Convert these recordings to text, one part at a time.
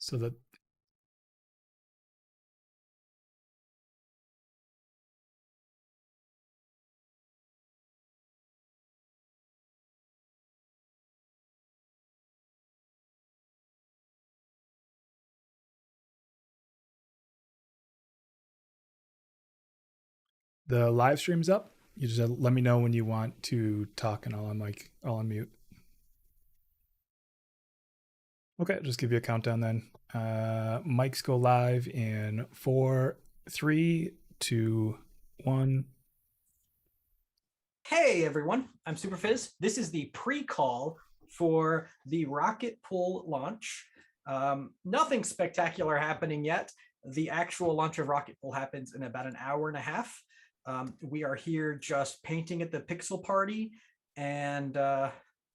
so that the live stream's up. You just let me know when you want to talk, and I'll unmute. Okay, I'll just give you a countdown then. Mics go live in 4, 3, 2, 1. Hey everyone, I'm SuperFizz. This is the pre-call for the rocket pool launch. Nothing spectacular happening yet. The actual launch of rocket pool happens in about an hour and a half. We are here just painting at the pixel party, and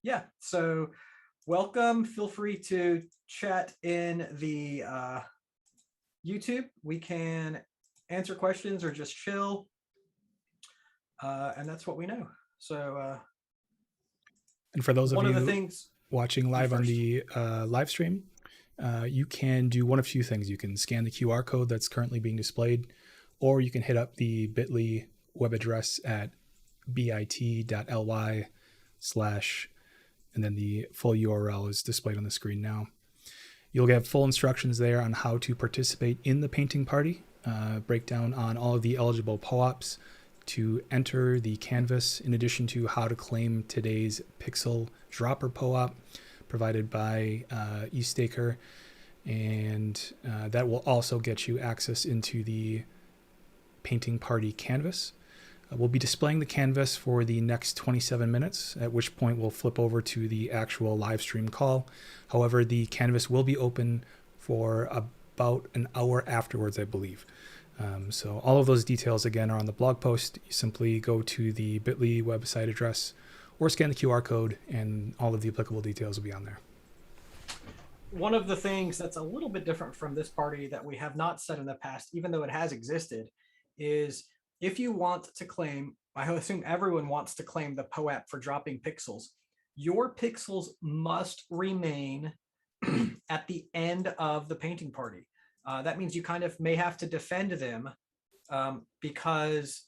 yeah, so welcome. Feel free to chat in the YouTube. We can answer questions or just chill. And that's what we know. So, and for those of one of the you things watching live on the live stream, you can do one of two things. You can scan the QR code that's currently being displayed, or you can hit up the bit.ly web address at bit.ly/ and then the full URL is displayed on the screen now. You'll get full instructions there on how to participate in the painting party, breakdown on all of the eligible POAPs to enter the canvas, in addition to how to claim today's pixel dropper POAP provided by EthStaker, and that will also get you access into the painting party canvas. We'll be displaying the canvas for the next 27 minutes, at which point we'll flip over to the actual live stream call. However, the canvas will be open for about an hour afterwards, I believe. So all of those details, again, are on the blog post. You simply go to the bit.ly website address or scan the QR code, and all of the applicable details will be on there. One of the things that's a little bit different from this party that we have not said in the past, even though it has existed, is if you want to claim, I assume everyone wants to claim the POAP for dropping pixels, your pixels must remain at the end of the painting party. That means you kind of may have to defend them because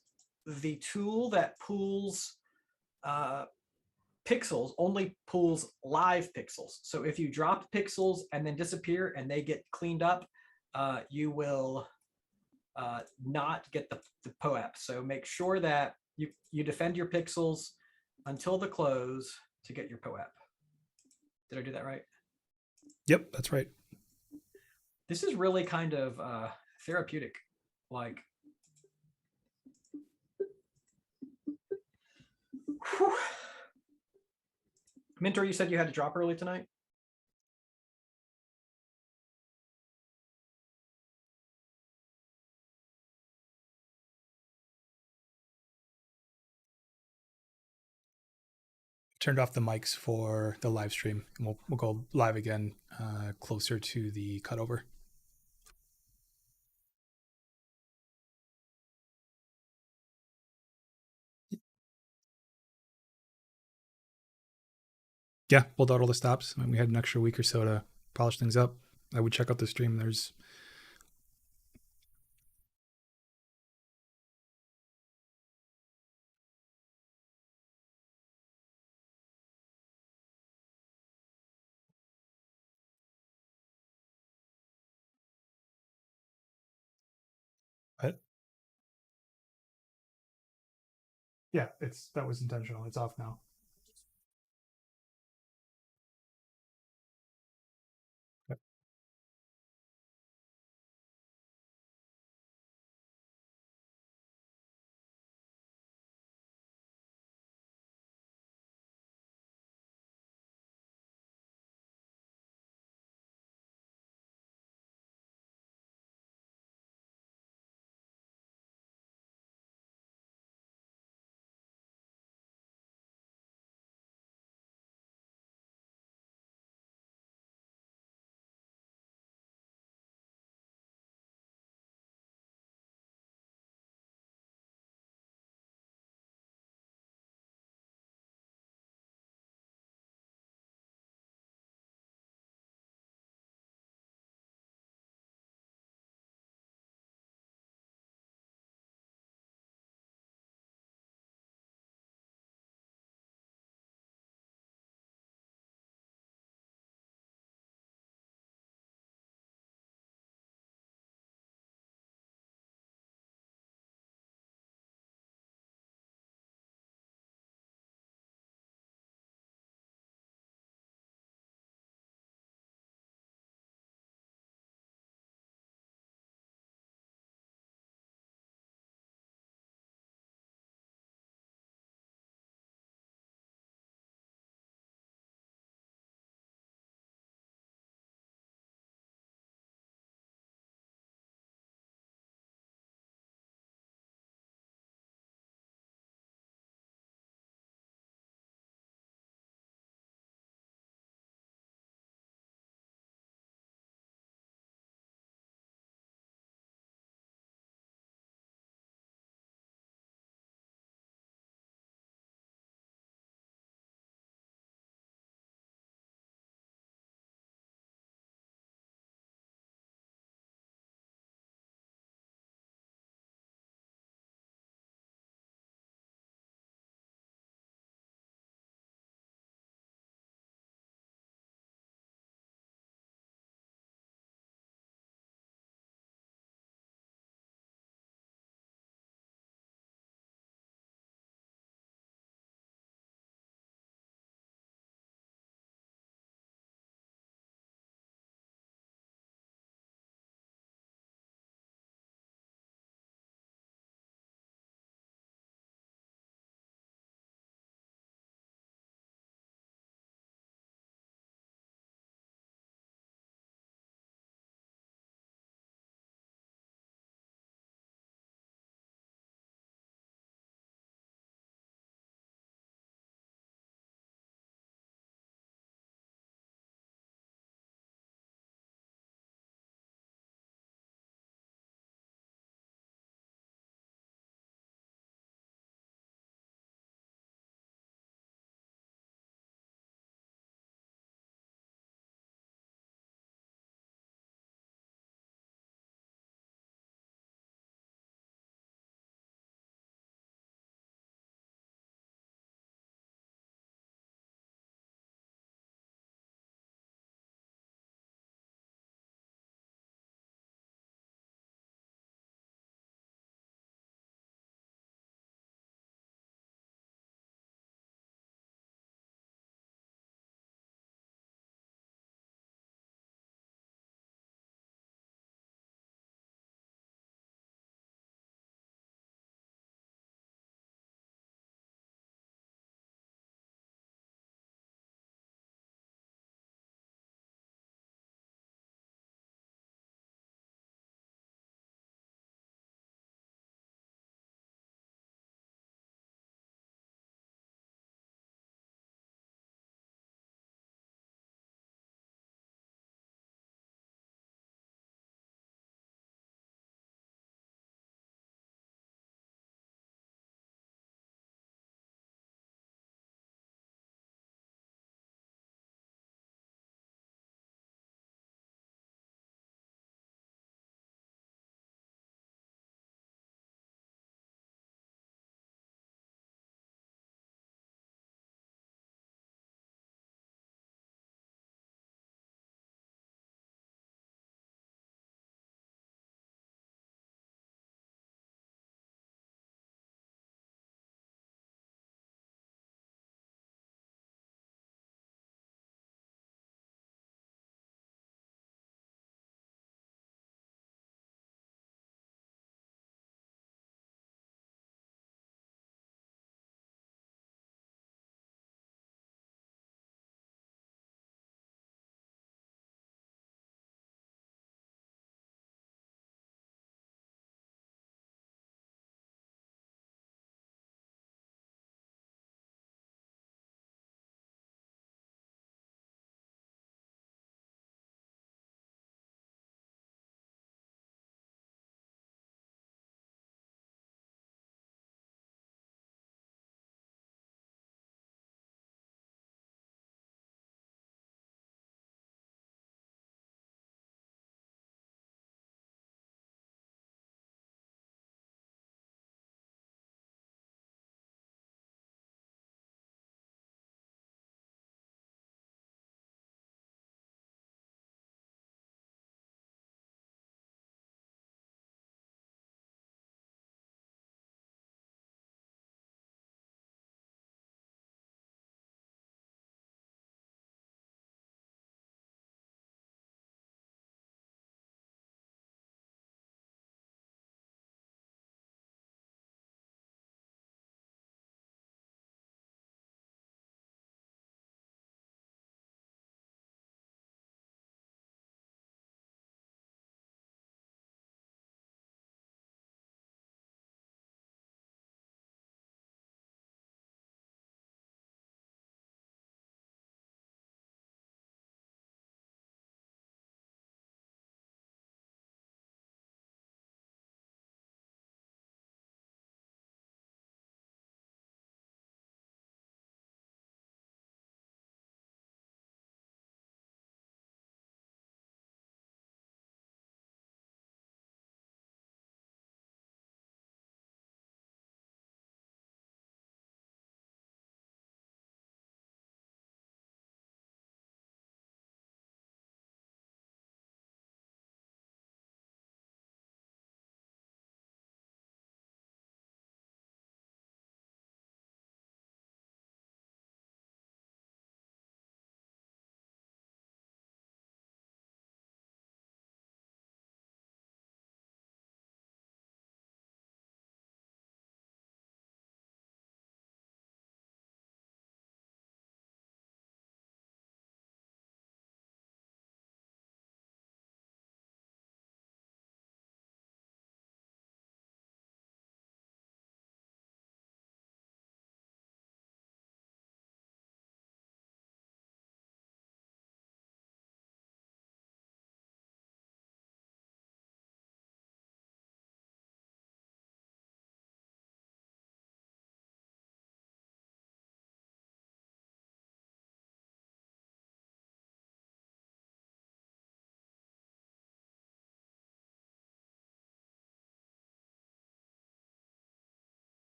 the tool that pools pixels only pools live pixels. So if you drop pixels and then disappear and they get cleaned up, you will not get the POAP. So make sure that you defend your pixels until the close to get your POAP. Did I do that right? Yep, that's right. This is really kind of therapeutic. Like, whew. Minter, you said you had to drop early tonight? Turned off the mics for the live stream, and we'll go live again closer to the cutover. Yeah, pulled out all the stops. We had an extra week or so to polish things up. I would check out the stream. There's yeah, that was intentional. It's off now.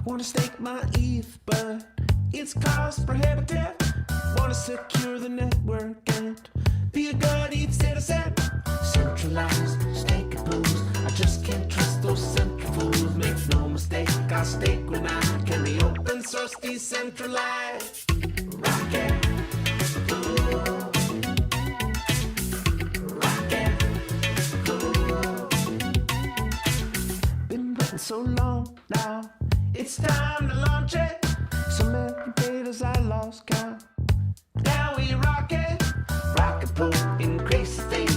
Wanna stake my ETH, but it's cost prohibitive. Wanna secure the network and be a good ETH citizen. Centralized staking pools, I just can't trust those centrifuges. Make no mistake, I stake when I can be open source decentralized. Rocket pool. Rocket pool. Been waiting so long now, it's time to launch it. So many betas I lost count. Now we rock it. Rocket pool, increase the fee.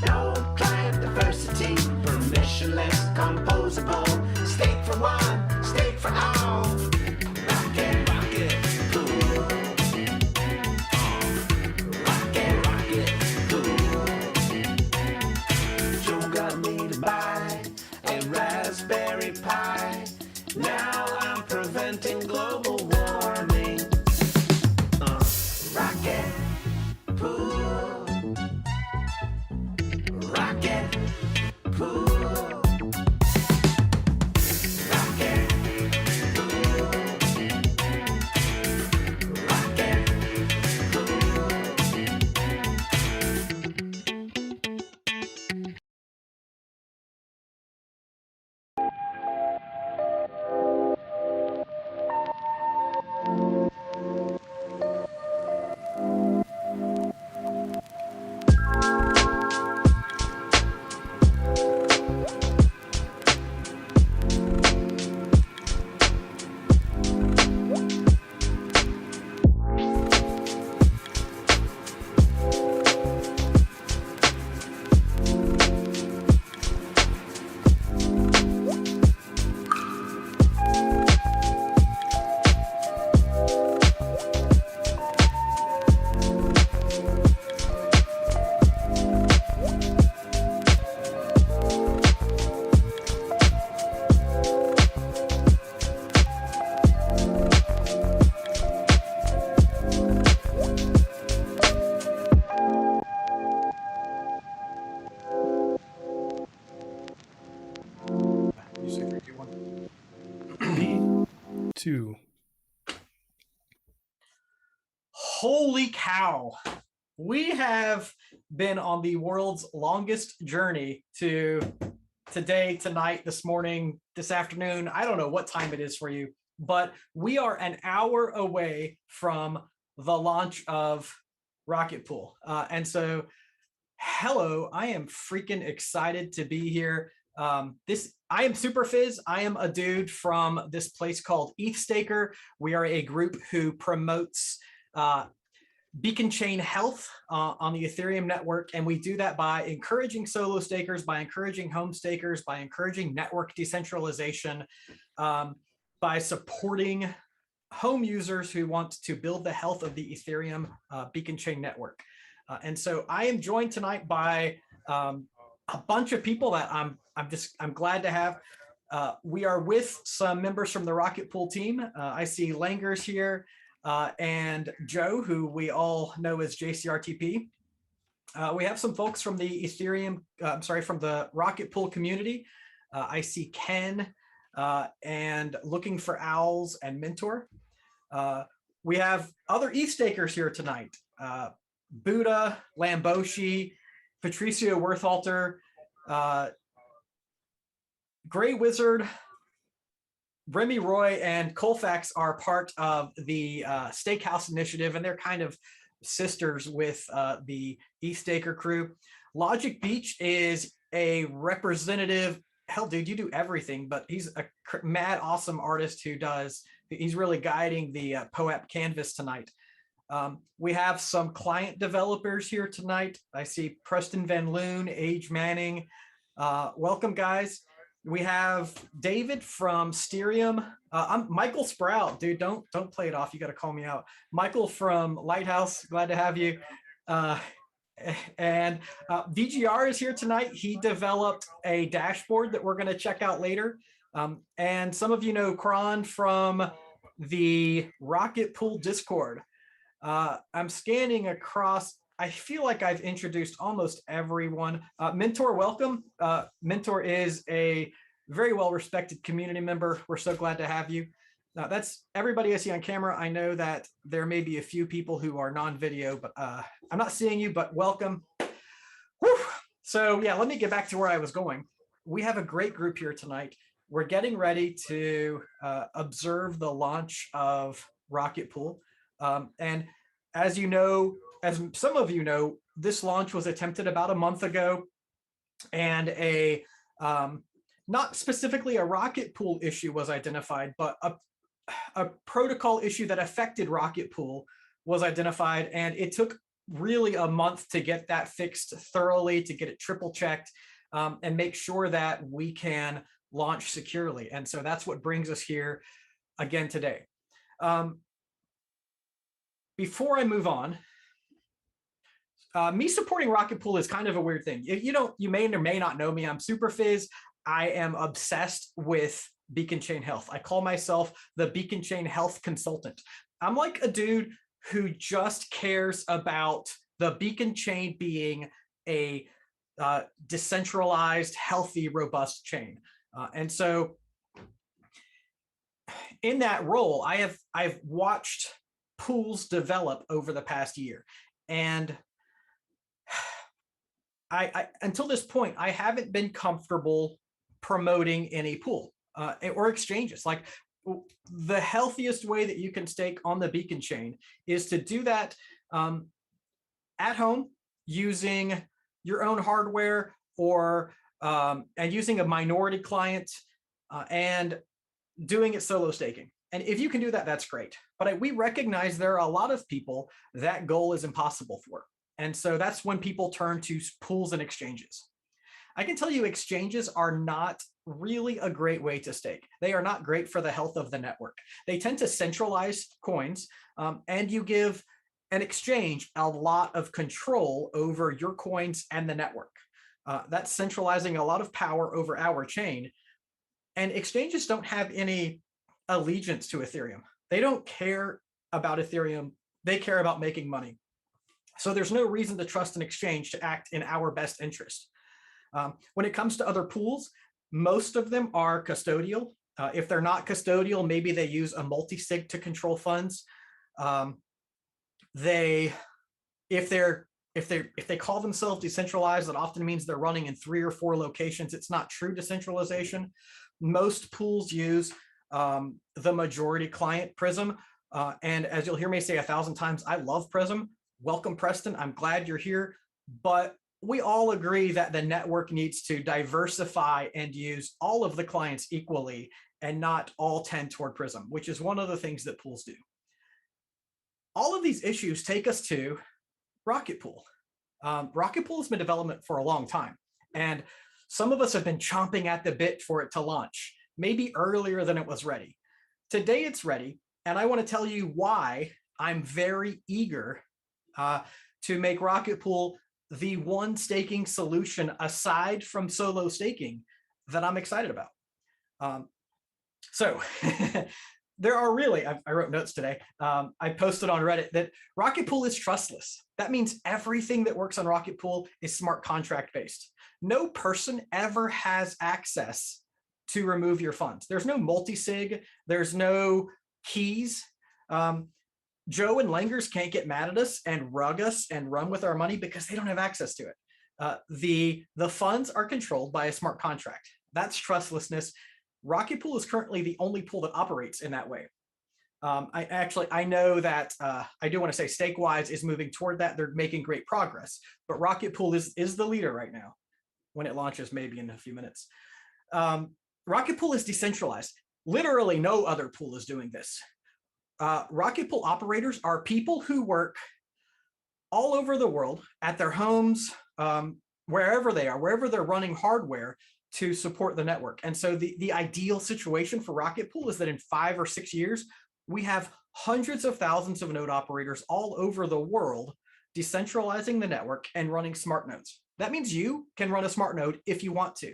No client diversity. Permissionless, composable. Stake for one, stake for all. Rocket, rocket pool. Rocket pool. Joe got me to buy a Raspberry Pi. Now I'm preventing global warming. Rocket pool. Rocket pool. Rocket pool. Rocket You say 3, 2, 1. 2. Holy cow. We have been on the world's longest journey to today, tonight, this morning, this afternoon. I don't know what time it is for you, but we are an hour away from the launch of Rocket Pool. And so, hello, I am freaking excited to be here. I am Super Fizz. I am a dude from this place called EthStaker. We are a group who promotes beacon chain health on the Ethereum network. And we do that by encouraging solo stakers, by encouraging home stakers, by encouraging network decentralization, by supporting home users who want to build the health of the Ethereum beacon chain network. And so I am joined tonight by a bunch of people that I'm glad to have. We are with some members from the Rocket Pool team. I see Langers here and Joe, who we all know as JCRTP. We have some folks from the Ethereum, from the Rocket Pool community. I see Ken and Looking for Owls and Mentor. We have other EthStakers here tonight. Buddha, Lamboshi, Patricio Worthalter, Gray Wizard, Remy Roy, and Colfax are part of the Steakhouse Initiative, and they're kind of sisters with the EthStaker crew. Logic Beach is a representative. Hell, dude, you do everything, but he's a mad awesome artist he's really guiding the POAP canvas tonight. We have some client developers here tonight. I see Preston Van Loon, Age Manning. Welcome, guys. We have David from Steerium. I'm Michael Sprout, dude. Don't play it off. You got to call me out. Michael from Lighthouse. Glad to have you. And VGR is here tonight. He developed a dashboard that we're going to check out later. And some of you know Kron from the Rocket Pool Discord. I'm scanning across. I feel like I've introduced almost everyone. Mentor, welcome. Mentor is a very well-respected community member. We're so glad to have you. Now that's everybody I see on camera. I know that there may be a few people who are non-video, but I'm not seeing you, but welcome. Whew. So yeah, let me get back to where I was going. We have a great group here tonight. We're getting ready to observe the launch of Rocket Pool. And as you know, as some of you know, this launch was attempted about a month ago, and not specifically a Rocket Pool issue was identified, but a protocol issue that affected Rocket Pool was identified, and it took really a month to get that fixed thoroughly, to get it triple checked, and make sure that we can launch securely. And so that's what brings us here again today. Before I move on, me supporting Rocket Pool is kind of a weird thing. You may or may not know me. I'm SuperFizz. I am obsessed with Beacon Chain Health. I call myself the Beacon Chain Health Consultant. I'm like a dude who just cares about the Beacon Chain being a decentralized, healthy, robust chain. And so in that role, I've watched pools develop over the past year. And I until this point, I haven't been comfortable promoting any pool or exchanges. Like, the healthiest way that you can stake on the Beacon chain is to do that at home using your own hardware, or and using a minority client and doing it solo staking. And if you can do that, that's great. But we recognize there are a lot of people that goal is impossible for. And so that's when people turn to pools and exchanges. I can tell you exchanges are not really a great way to stake. They are not great for the health of the network. They tend to centralize coins, and you give an exchange a lot of control over your coins and the network. That's centralizing a lot of power over our chain. And exchanges don't have any allegiance to Ethereum. They don't care about Ethereum. They care about making money. So there's no reason to trust an exchange to act in our best interest. When it comes to other pools, most of them are custodial. If they're not custodial, maybe they use a multi-sig to control funds. If they call themselves decentralized, that often means they're running in 3 or 4 locations. It's not true decentralization. Most pools use the majority client, Prism. And as you'll hear me say 1,000 times, I love Prism. Welcome, Preston. I'm glad you're here. But we all agree that the network needs to diversify and use all of the clients equally, and not all tend toward Prism, which is one of the things that pools do. All of these issues take us to Rocket Pool. Rocket Pool has been in development for a long time, and some of us have been chomping at the bit for it to launch, maybe earlier than it was ready. Today it's ready, and I want to tell you why I'm very eager to make Rocket Pool the one staking solution aside from solo staking that I'm excited about. So there are really, I wrote notes today. I posted on Reddit that Rocket Pool is trustless. That means everything that works on Rocket Pool is smart contract based. No person ever has access to remove your funds. There's no multi-sig, there's no keys. Joe and Langers can't get mad at us and rug us and run with our money because they don't have access to it. The funds are controlled by a smart contract. That's trustlessness. Rocket Pool is currently the only pool that operates in that way. I know that I do want to say StakeWise is moving toward that. They're making great progress, but Rocket Pool is the leader right now. When it launches, maybe in a few minutes. Rocket Pool is decentralized. Literally no other pool is doing this. Rocket Pool operators are people who work all over the world at their homes, wherever they are, wherever they're running hardware to support the network. And so the ideal situation for Rocket Pool is that in 5 or 6 years, we have hundreds of thousands of node operators all over the world decentralizing the network and running smart nodes. That means you can run a smart node if you want to.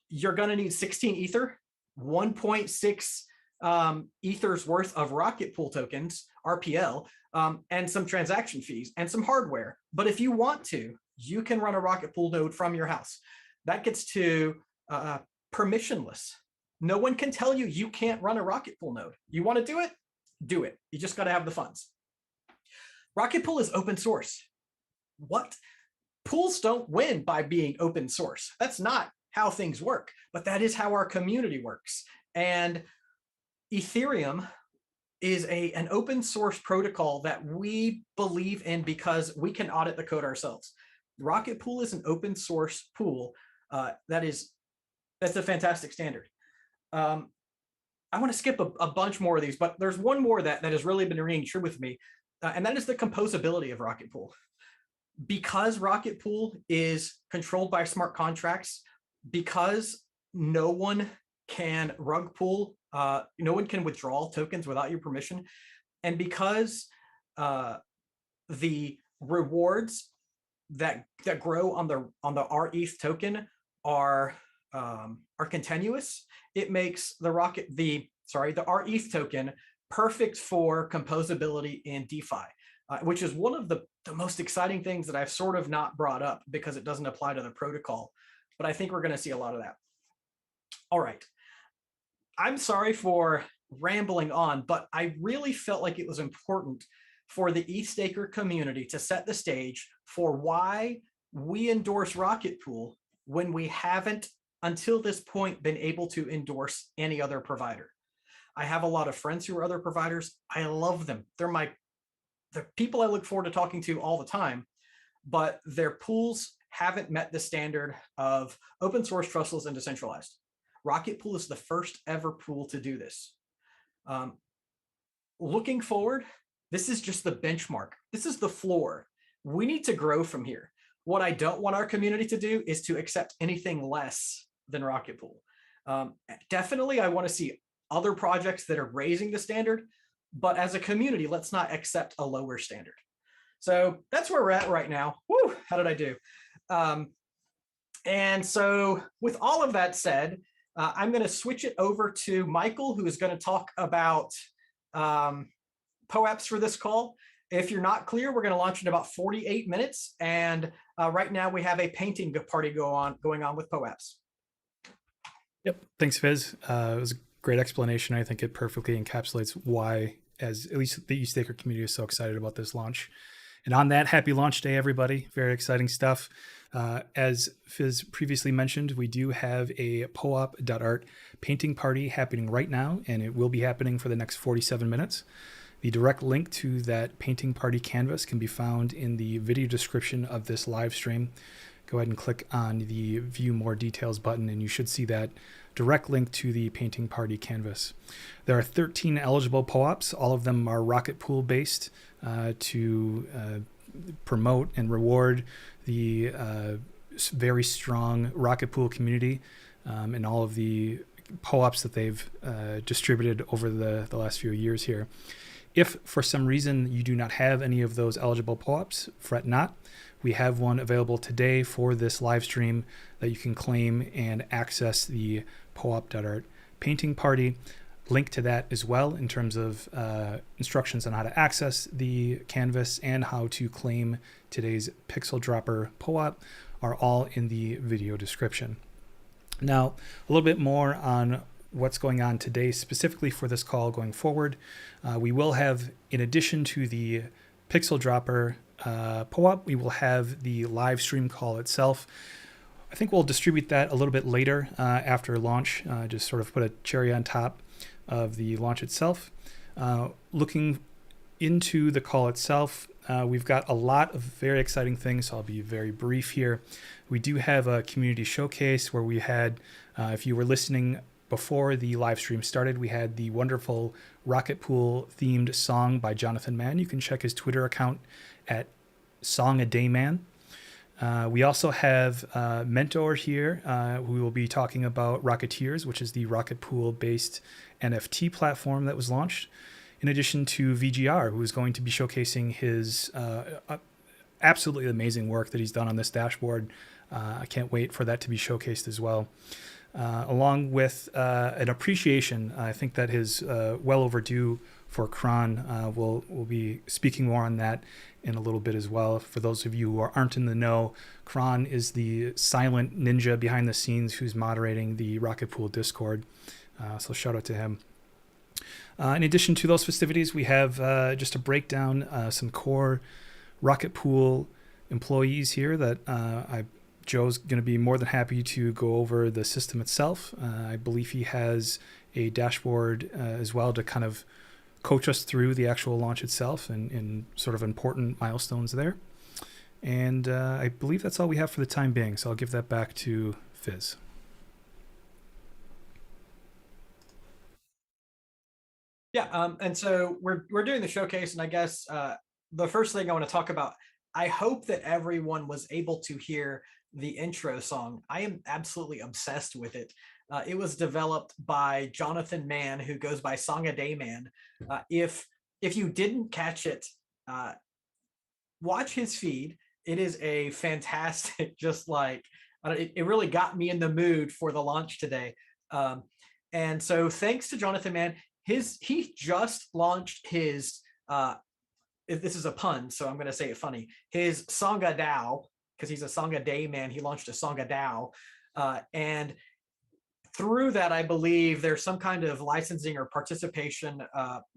You're going to need 16 Ether, 1.6 Ether's worth of Rocket Pool tokens, RPL, and some transaction fees and some hardware. But if you want to, you can run a Rocket Pool node from your house. That gets to permissionless. No one can tell you you can't run a Rocket Pool node. You want to do it? Do it. You just got to have the funds. Rocket Pool is open source. What? Pools don't win by being open source. That's not how things work, but that is how our community works. And Ethereum is an open source protocol that we believe in because we can audit the code ourselves. Rocket Pool is an open source pool. That's a fantastic standard. I want to skip a bunch more of these, but there's one more that has really been ringing true with me, and that is the composability of Rocket Pool. Because Rocket Pool is controlled by smart contracts, because no one can rug pool, no one can withdraw tokens without your permission, and because the rewards that grow on the rETH token are continuous, it makes the rETH token perfect for composability in DeFi, which is one of the most exciting things that I've sort of not brought up because it doesn't apply to the protocol. But I think we're going to see a lot of that. All right. I'm sorry for rambling on, but I really felt like it was important for the EthStaker community to set the stage for why we endorse Rocket Pool when we haven't, until this point, been able to endorse any other provider. I have a lot of friends who are other providers. I love them. They're people I look forward to talking to all the time, but their pools haven't met the standard of open source, trustless, and decentralized. Rocket Pool is the first ever pool to do this. Looking forward, this is just the benchmark. This is the floor. We need to grow from here. What I don't want our community to do is to accept anything less than Rocket Pool. Definitely, I want to see other projects that are raising the standard, but as a community, let's not accept a lower standard. So that's where we're at right now. Woo, how did I do? And so with all of that said, I'm going to switch it over to Michael, who is going to talk about POAPs for this call. If you're not clear, we're going to launch in about 48 minutes. And right now we have a painting party going on with POAPs. Yep. Thanks, Fizz. It was a great explanation. I think it perfectly encapsulates why, as at least the EthStaker community is so excited about this launch. And on that, happy launch day, everybody. Very exciting stuff. As Fizz previously mentioned, we do have a POAP.art painting party happening right now, and it will be happening for the next 47 minutes. The direct link to that painting party canvas can be found in the video description of this live stream. Go ahead and click on the View More Details button, and you should see that direct link to the painting party canvas. There are 13 eligible POAPs. All of them are Rocket Pool based to promote and reward the very strong Rocket Pool community and all of the POAPs that they've distributed over the last few years here. If for some reason you do not have any of those eligible POAPs, fret not. We have one available today for this live stream that you can claim and access the POAP.art painting party. Link to that as well in terms of instructions on how to access the canvas and how to claim today's Pixel Dropper POAP are all in the video description. Now, a little bit more on what's going on today specifically for this call going forward. We will have, in addition to the Pixel Dropper POAP, we will have the live stream call itself. I think we'll distribute that a little bit later after launch, just sort of put a cherry on top of the launch itself. Looking into the call itself, we've got a lot of very exciting things, so I'll be very brief here. We do have a community showcase where we had, if you were listening before the live stream started, we had the wonderful Rocket Pool themed song by Jonathan Mann. You can check his Twitter account at songadayman. We also have Mentor here, who will be talking about Rocketeers, which is the Rocket Pool-based NFT platform that was launched, in addition to VGR, who is going to be showcasing his absolutely amazing work that he's done on this dashboard. I can't wait for that to be showcased as well. Along with an appreciation, I think that is well overdue for Kron. We'll be speaking more on that in a little bit as well. For those of you who aren't in the know, Kron is the silent ninja behind the scenes who's moderating the Rocket Pool Discord. So shout out to him. In addition to those festivities, we have just to break down some core Rocket Pool employees here that Joe's going to be more than happy to go over the system itself. I believe he has a dashboard as well to kind of coach us through the actual launch itself and sort of important milestones there. And I believe that's all we have for the time being. So I'll give that back to Fizz. Yeah, and so we're doing the showcase, and I guess the first thing I want to talk about, I hope that everyone was able to hear the intro song. I am absolutely obsessed with it. It was developed by Jonathan Mann, who goes by Song a Day Man. If you didn't catch it, watch his feed. It is a fantastic, just like it really got me in the mood for the launch today. And so thanks to Jonathan Mann. He just launched his this is a pun, so I'm going to say it funny, his Songa DAO, because he's a Songa Day man. He launched a Songa DAO, and through that, I believe there's some kind of licensing or participation,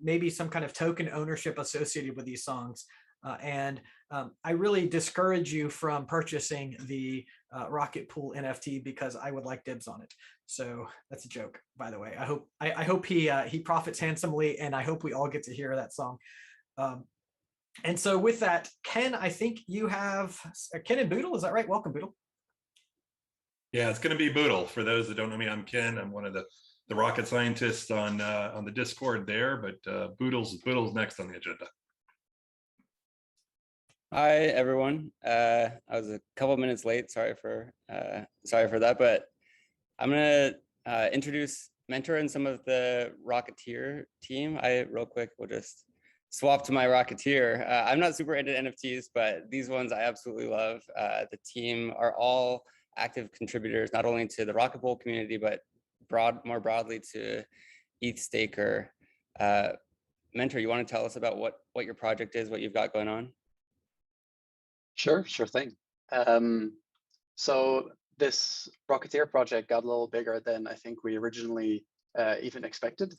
maybe some kind of token ownership associated with these songs. And I really discourage you from purchasing the Rocket Pool NFT because I would like dibs on it. So that's a joke, by the way. I hope he profits handsomely, and I hope we all get to hear that song. And so with that, Ken, I think you have Ken and Boodle. Is that right? Welcome, Boodle. Yeah, it's going to be Boodle. For those that don't know me, I'm Ken. I'm one of the rocket scientists on the Discord there. But Boodle's next on the agenda. Hi everyone. I was a couple minutes late. Sorry for that. But I'm gonna introduce Mentor and some of the Rocketeer team. Real quick will just swap to my Rocketeer. I'm not super into NFTs, but these ones I absolutely love. The team are all active contributors, not only to the Rocket Pool community, but more broadly to EthStaker. Mentor, you want to tell us about what your project is, what you've got going on? Sure thing. So this Rocketeer project got a little bigger than I think we originally even expected.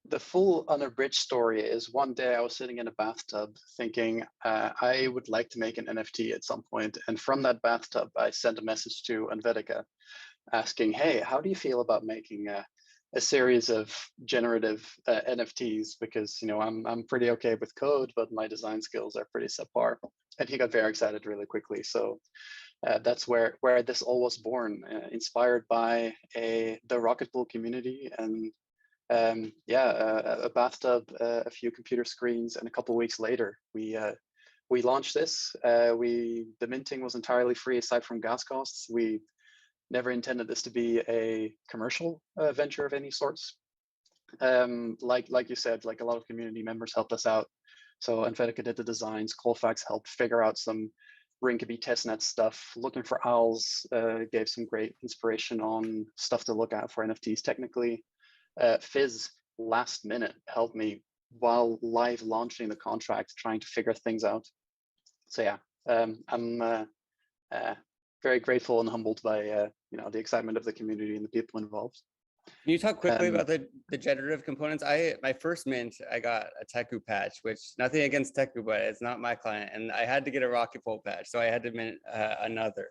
The full unabridged story is one day I was sitting in a bathtub thinking I would like to make an NFT at some point. And from that bathtub, I sent a message to Envetica asking, hey, how do you feel about making a series of generative NFTs? Because I'm pretty okay with code, but my design skills are pretty subpar. And he got very excited really quickly. So that's where this all was born, inspired by the Rocket Pool community. And a bathtub, a few computer screens, and a couple of weeks later, we launched this. The minting was entirely free aside from gas costs. We never intended this to be a commercial venture of any sorts. Like you said, like a lot of community members helped us out. So Envetica did the designs, Colfax helped figure out some Rinkeby testnet stuff, looking for owls, gave some great inspiration on stuff to look at for NFTs technically. Fizz last minute helped me while live launching the contract, trying to figure things out. So yeah, I'm very grateful and humbled by the excitement of the community and the people involved. Can you talk quickly about the generative components? My first mint, I got a Teku patch, which nothing against Teku, but it's not my client, and I had to get a Rocket Pool patch, so I had to mint another.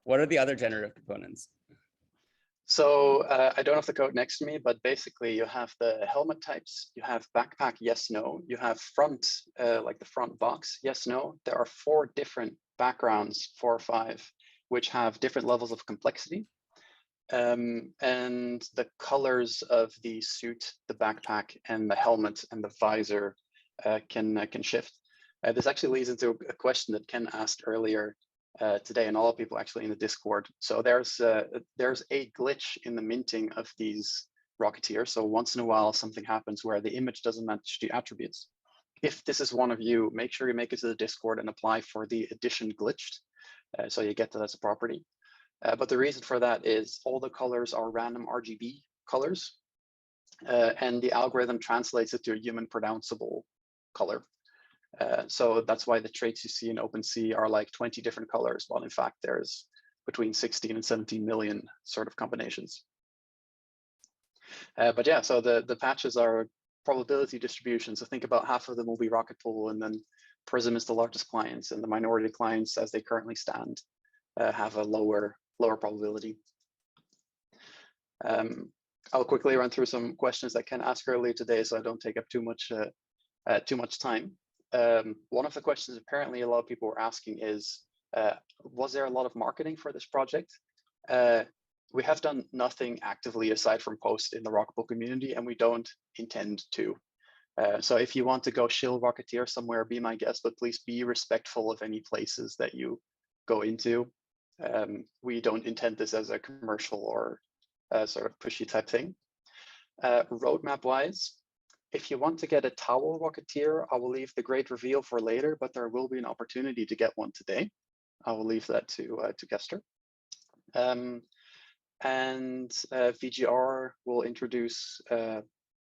What are the other generative components? So I don't have the code next to me, but basically you have the helmet types, you have backpack, yes, no, you have front, like the front box, yes, no. There are 4 different backgrounds, 4 or 5, which have different levels of complexity. And the colors of the suit, the backpack, and the helmet and the visor can shift. This actually leads into a question that Ken asked earlier today, and all the people actually in the Discord. So there's a glitch in the minting of these Rocketeers. So once in a while, something happens where the image doesn't match the attributes. If this is one of you, make sure you make it to the Discord and apply for the edition glitched, so you get that as a property. But the reason for that is all the colors are random RGB colors, and the algorithm translates it to a human pronounceable color. So that's why the traits you see in OpenSea are like 20 different colors, while in fact there's between 16 and 17 million sort of combinations. But yeah, so the patches are probability distribution. So think about half of them will be Rocket Pool, and then Prism is the largest clients, and the minority clients, as they currently stand, have a lower probability. I'll quickly run through some questions that Ken asked earlier today, so I don't take up too much time. One of the questions apparently a lot of people were asking is, was there a lot of marketing for this project? We have done nothing actively aside from post in the Rocket Pool community, and we don't intend to. So if you want to go shill Rocketeer somewhere, be my guest, but please be respectful of any places that you go into. We don't intend this as a commercial or sort of pushy type thing. Roadmap wise, if you want to get a towel Rocketeer, I will leave the great reveal for later, but there will be an opportunity to get one today. I will leave that to Kester. And VGR will introduce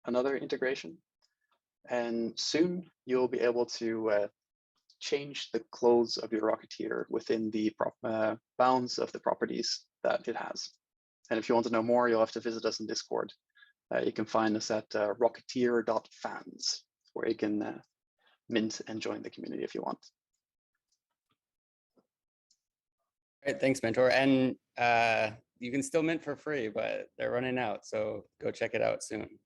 another integration. And soon you'll be able to change the clothes of your Rocketeer within the bounds of the properties that it has. And if you want to know more, you'll have to visit us in Discord. You can find us at rocketeer.fans, where you can mint and join the community if you want. Great, thanks, Mentor. And you can still mint for free, but they're running out, so go check it out soon.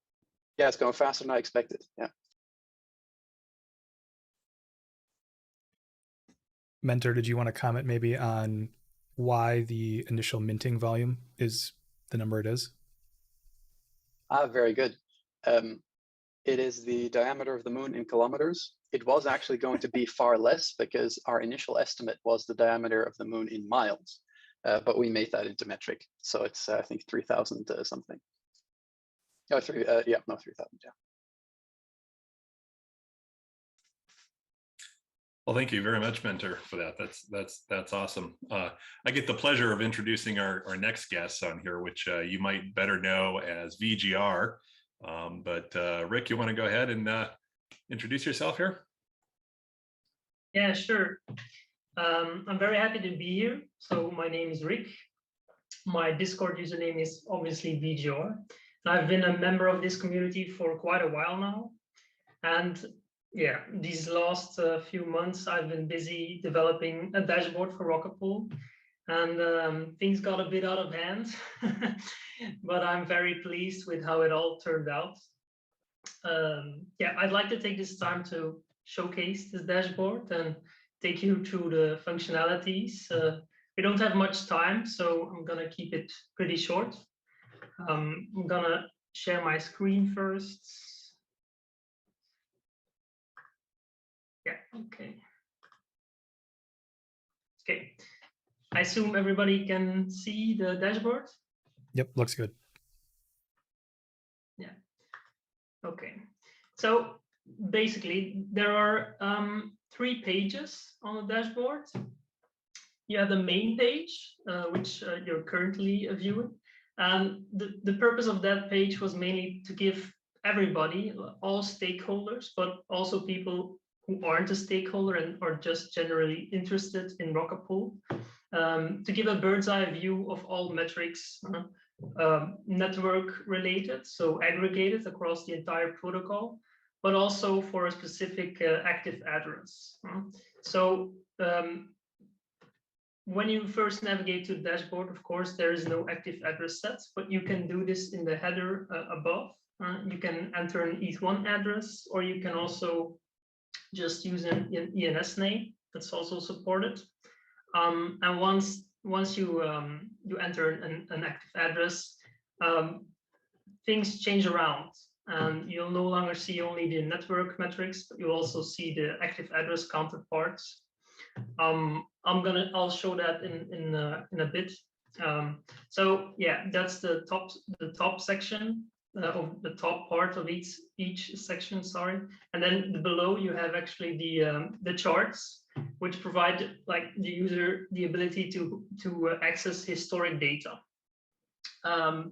Yeah, it's going faster than I expected. Yeah. Mentor, did you want to comment maybe on why the initial minting volume is the number it is? Very good. It is the diameter of the moon in kilometers. It was actually going to be far less because our initial estimate was the diameter of the moon in miles, but we made that into metric. So it's, I think, 3,000 something. Oh, 3,000, yeah. Well, thank you very much, Mentor, for that. That's awesome. I get the pleasure of introducing our next guest on here, which you might better know as VGR. But Rick, you want to go ahead and introduce yourself here? Yeah, sure. I'm very happy to be here. So my name is Rick. My Discord username is obviously VGR. I've been a member of this community for quite a while now. And yeah, these last few months, I've been busy developing a dashboard for Rocket Pool, and things got a bit out of hand, but I'm very pleased with how it all turned out. Yeah, I'd like to take this time to showcase this dashboard and take you through the functionalities. We don't have much time, so I'm gonna keep it pretty short. I'm gonna share my screen first. Yeah, okay. Okay, I assume everybody can see the dashboard? Yep, looks good. Yeah, okay. So basically, there are 3 pages on the dashboard. You have the main page, which you're currently viewing. And the purpose of that page was mainly to give everybody, all stakeholders, but also people who aren't a stakeholder and are just generally interested in Rocket Pool, to give a bird's eye view of all metrics network related, so aggregated across the entire protocol, but also for a specific active address. So when you first navigate to the dashboard, of course, there is no active address set, but you can do this in the header above. You can enter an ETH1 address, or you can also just use an ENS name that's also supported. And once you enter an active address, things change around, and you'll no longer see only the network metrics, but you'll also see the active address counterparts. I'll show that in a bit. So yeah, that's the top section. Of the top part of each section, sorry, and then below you have actually the charts, which provide like the user the ability to access historic data.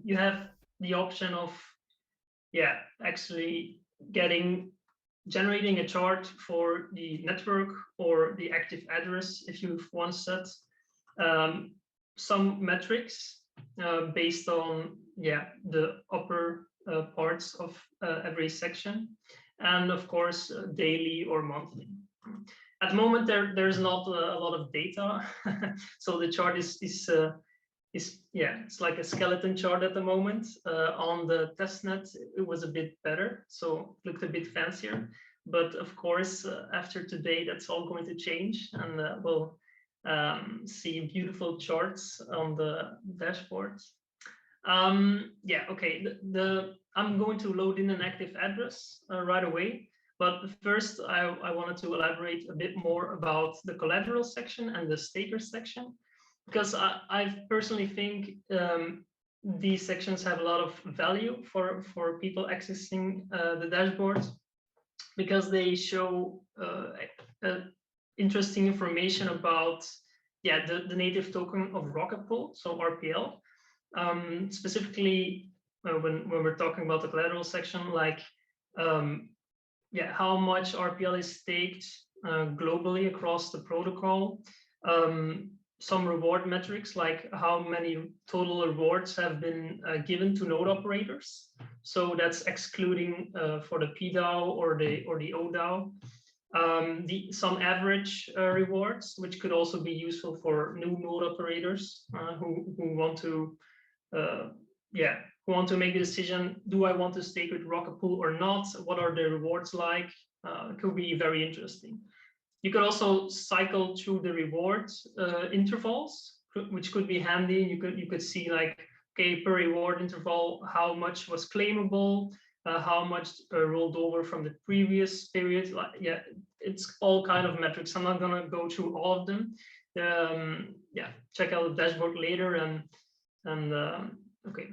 You have the option of actually generating a chart for the network or the active address if you've one set. some metrics based on the upper parts of every section, and of course daily or monthly. At the moment, there's not a lot of data, so the chart is it's like a skeleton chart at the moment. On the testnet, it was a bit better, so it looked a bit fancier. But of course, after today, that's all going to change, and we'll see beautiful charts on the dashboard. Okay. I'm going to load in an active address right away. But first, I wanted to elaborate a bit more about the collateral section and the staker section, because I personally think these sections have a lot of value for people accessing the dashboard, because they show interesting information about the native token of Rocket Pool, so RPL. Specifically, when we're talking about the collateral section, like how much RPL is staked globally across the protocol. Some reward metrics, like how many total rewards have been given to node operators. So that's excluding for the PDAO or the ODAO. Some average rewards, which could also be useful for new node operators who want to make the decision: do I want to stake with Rocket Pool or not? What are the rewards like? It could be very interesting. You could also cycle through the rewards intervals, which could be handy. You could see, like, okay, per reward interval, how much was claimable, how much rolled over from the previous period. It's all kind of metrics. I'm not gonna go through all of them. Check out the dashboard later. Okay.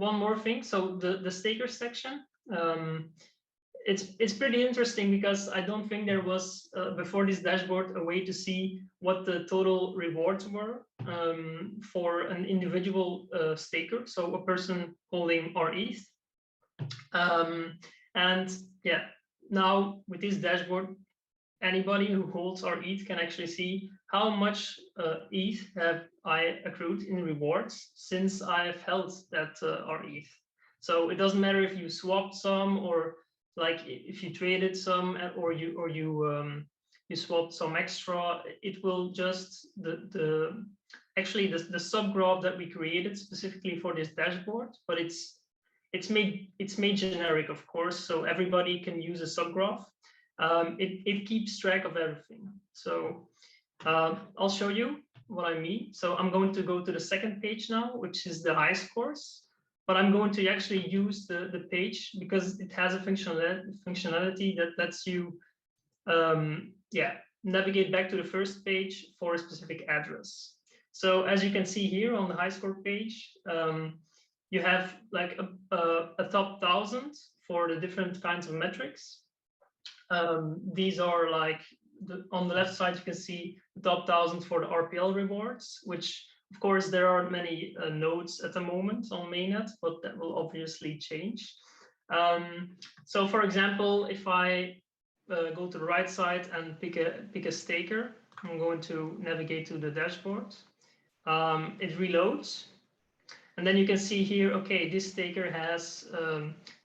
One more thing. So the staker section. It's pretty interesting, because I don't think there was before this dashboard a way to see what the total rewards were for an individual staker, so a person holding rETH. Now with this dashboard, anybody who holds rETH can actually see how much ETH have I accrued in rewards since I've held that rETH. So it doesn't matter if you swapped some, or like if you traded some, or you swapped some extra. It will just actually the subgraph that we created specifically for this dashboard, but it's made generic, of course, so everybody can use a subgraph. It keeps track of everything. So I'll show you what I mean. So I'm going to go to the second page now, which is the high scores. But I'm going to actually use the page because it has a functionality that lets you navigate back to the first page for a specific address. So as you can see here on the high score page, you have like a top 1,000 for the different kinds of metrics. These are like, on the left side, you can see the top 1,000 for the RPL rewards, which of course there are many nodes at the moment on Mainnet, but that will obviously change. So for example, if I go to the right side and pick a staker, I'm going to navigate to the dashboard. It reloads. And then you can see here, okay, this staker has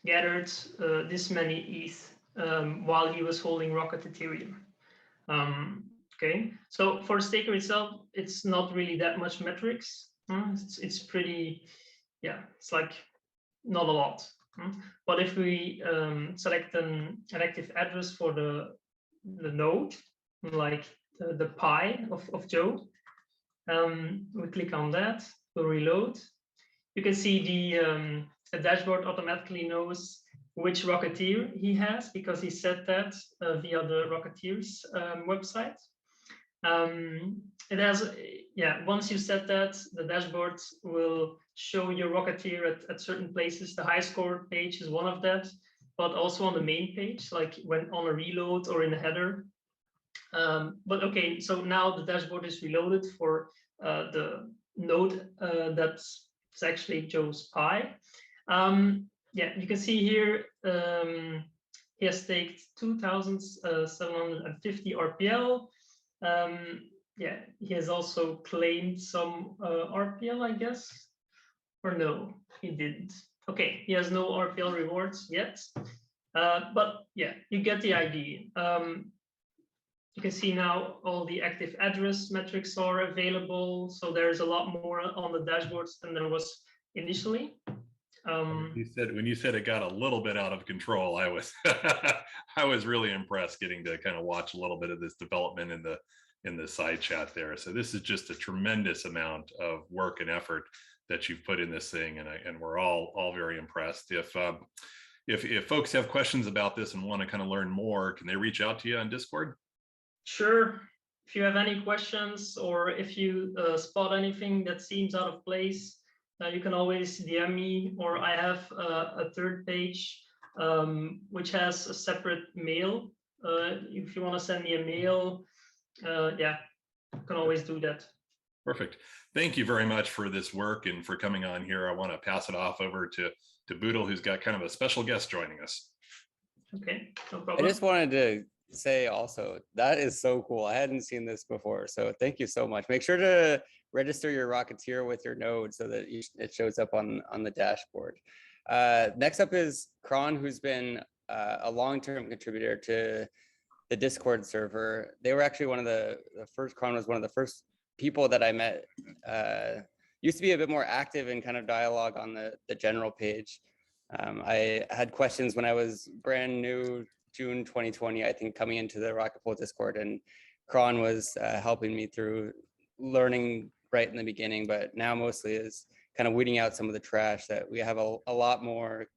gathered this many ETH while he was holding Rocket Ethereum. Okay, so for staker itself, it's not really that much metrics. It's pretty, it's like not a lot. But if we select an active address for the node, like the pi of Joe, we click on that, we'll reload. You can see the dashboard automatically knows which Rocketeer he has, because he set that via the Rocketeer's website. It has, once you set that, the dashboard will show your Rocketeer at certain places. The high score page is one of that, but also on the main page, like when on a reload or in a header. But okay, so now the dashboard is reloaded for the node that's actually Joe's pi. You can see here he has staked 2,750 RPL. yeah, he has also claimed some RPL, I guess, or no, he didn't. Okay, he has no RPL rewards yet, but yeah, you get the idea. You can see now all the active address metrics are available, so there's a lot more on the dashboards than there was initially. When you said it got a little bit out of control, I was I was really impressed getting to kind of watch a little bit of this development in the side chat there. So this is just a tremendous amount of work and effort that you've put in this thing, and we're all very impressed. If folks have questions about this and want to kind of learn more, can they reach out to you on Discord? Sure. If you have any questions, or if you spot anything that seems out of place, you can always DM me, or I have a third page which has a separate mail. If you want to send me a mail, yeah, you can always do that. Perfect. Thank you very much for this work and for coming on here. I want to pass it off over to Boodle, who's got kind of a special guest joining us. Okay, no problem. I just wanted to say also, that is so cool. I hadn't seen this before, so thank you so much. Make sure to register your Rocketeer with your node so that it shows up on the dashboard. Next up is Kron, who's been a long-term contributor to the Discord server. They were actually one of the first, Kron was one of the first people that I met. Used to be a bit more active in kind of dialogue on the general page. I had questions when I was brand new, June 2020, I think, coming into the Rocket Pool Discord, and Kron was helping me through learning right in the beginning, but now mostly is kind of weeding out some of the trash that we have a lot more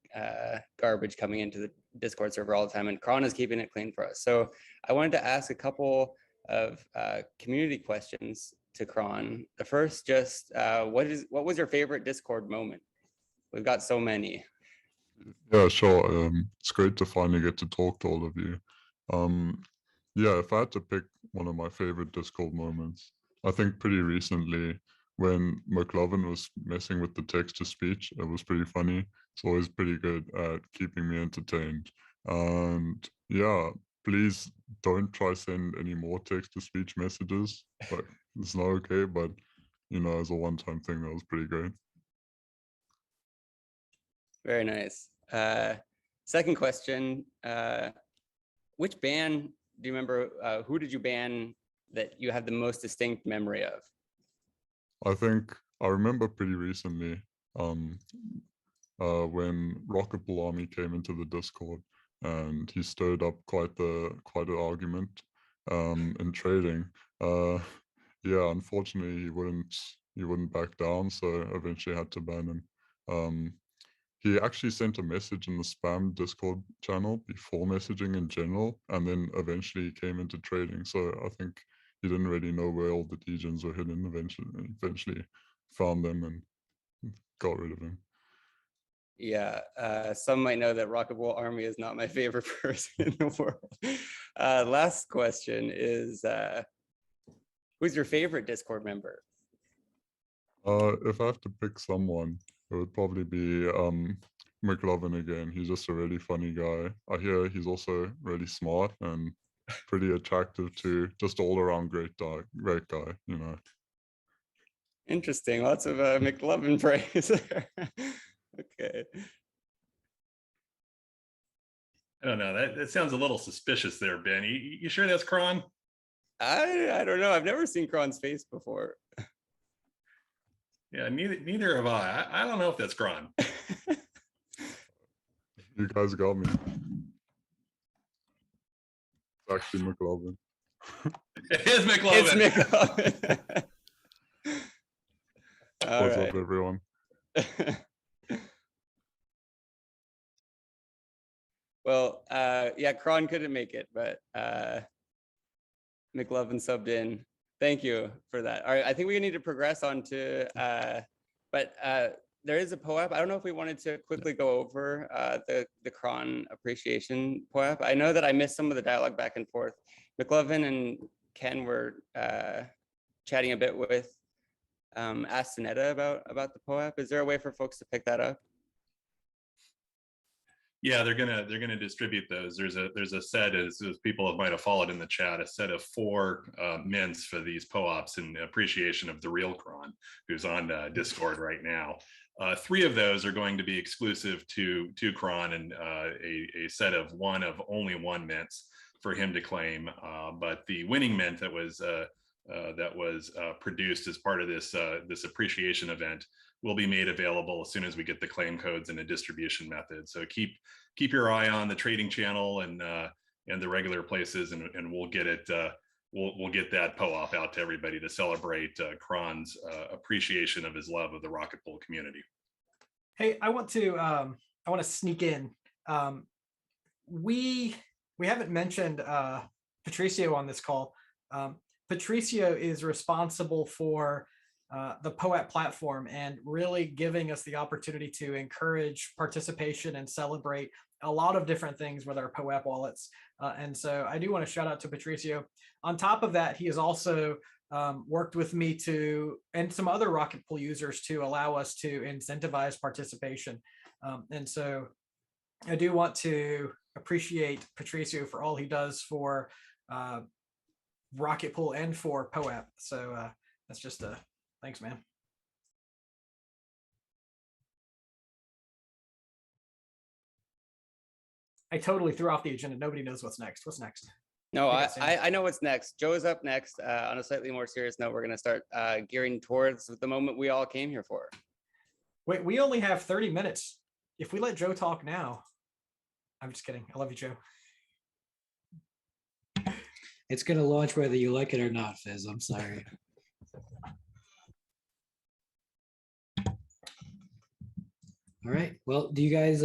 garbage coming into the Discord server all the time, and Kron is keeping it clean for us. So I wanted to ask a couple of community questions to Kron. The first, just what was your favorite Discord moment? We've got so many. Yeah, sure. It's great to finally get to talk to all of you. Yeah, if I had to pick one of my favorite Discord moments, I think pretty recently when McLovin was messing with the text-to-speech, it was pretty funny. It's always pretty good at keeping me entertained. And yeah, please don't try send any more text-to-speech messages. Like, it's not okay, but you know, as a one-time thing, that was pretty great. Very nice. Second question, which ban do you remember, who did you ban that you have the most distinct memory of? I think I remember pretty recently when Rocket Pool Army came into the Discord, and he stirred up quite an argument in trading. Yeah, unfortunately he wouldn't back down, so eventually had to ban him. He actually sent a message in the spam Discord channel before messaging in general, and then eventually came into trading. So I think he didn't really know where all the degens were hidden. Eventually found them and got rid of them. Yeah, some might know that Rocket Pool Army is not my favorite person in the world. Last question is, who's your favorite Discord member? If I have to pick someone, it would probably be McLovin again. He's just a really funny guy. I hear he's also really smart and pretty attractive too. Just all around great guy, you know. Interesting, lots of McLovin praise there. Okay. I don't know. That sounds a little suspicious there, Ben. You sure that's Kron? I don't know. I've never seen Kron's face before. Yeah, neither have I. I don't know if that's Kron. You guys got me. It's actually McLovin. It is McLovin. It's McLovin. What's up, everyone? Well, yeah, Kron couldn't make it, but McLovin subbed in. Thank you for that. All right, I think we need to progress on to, but there is a POAP. I don't know if we wanted to quickly go over the Kron appreciation POAP. I know that I missed some of the dialogue back and forth. McLovin and Ken were chatting a bit with Astaneta about the POAP. Is there a way for folks to pick that up? Yeah, they're gonna distribute those. There's a set, as people might have followed in the chat, a set of 4 mints for these POAPs in appreciation of the real Kron, who's on Discord right now. 3 of those are going to be exclusive to Kron, and a set of only one mints for him to claim. But the winning mint that was produced as part of this appreciation event will be made available as soon as we get the claim codes and a distribution method. So keep your eye on the trading channel and the regular places, and we'll get it. We'll get that POAP out to everybody to celebrate Kron's appreciation of his love of the Rocket Pool community. Hey, I want to sneak in. We haven't mentioned Patricio on this call. Patricio is responsible for the POAP platform and really giving us the opportunity to encourage participation and celebrate a lot of different things with our POAP wallets. And so I do want to shout out to Patricio. On top of that, he has also worked with me and some other Rocket Pool users to allow us to incentivize participation. And so I do want to appreciate Patricio for all he does for Rocket Pool and for POAP. So that's just thanks, man. I totally threw off the agenda. Nobody knows what's next. What's next? No, I know what's next. Joe is up next. On a slightly more serious note, we're going to start gearing towards the moment we all came here for. Wait, we only have 30 minutes. If we let Joe talk now, I'm just kidding. I love you, Joe. It's going to launch whether you like it or not, Fizz. I'm sorry. All right. Well, do you guys,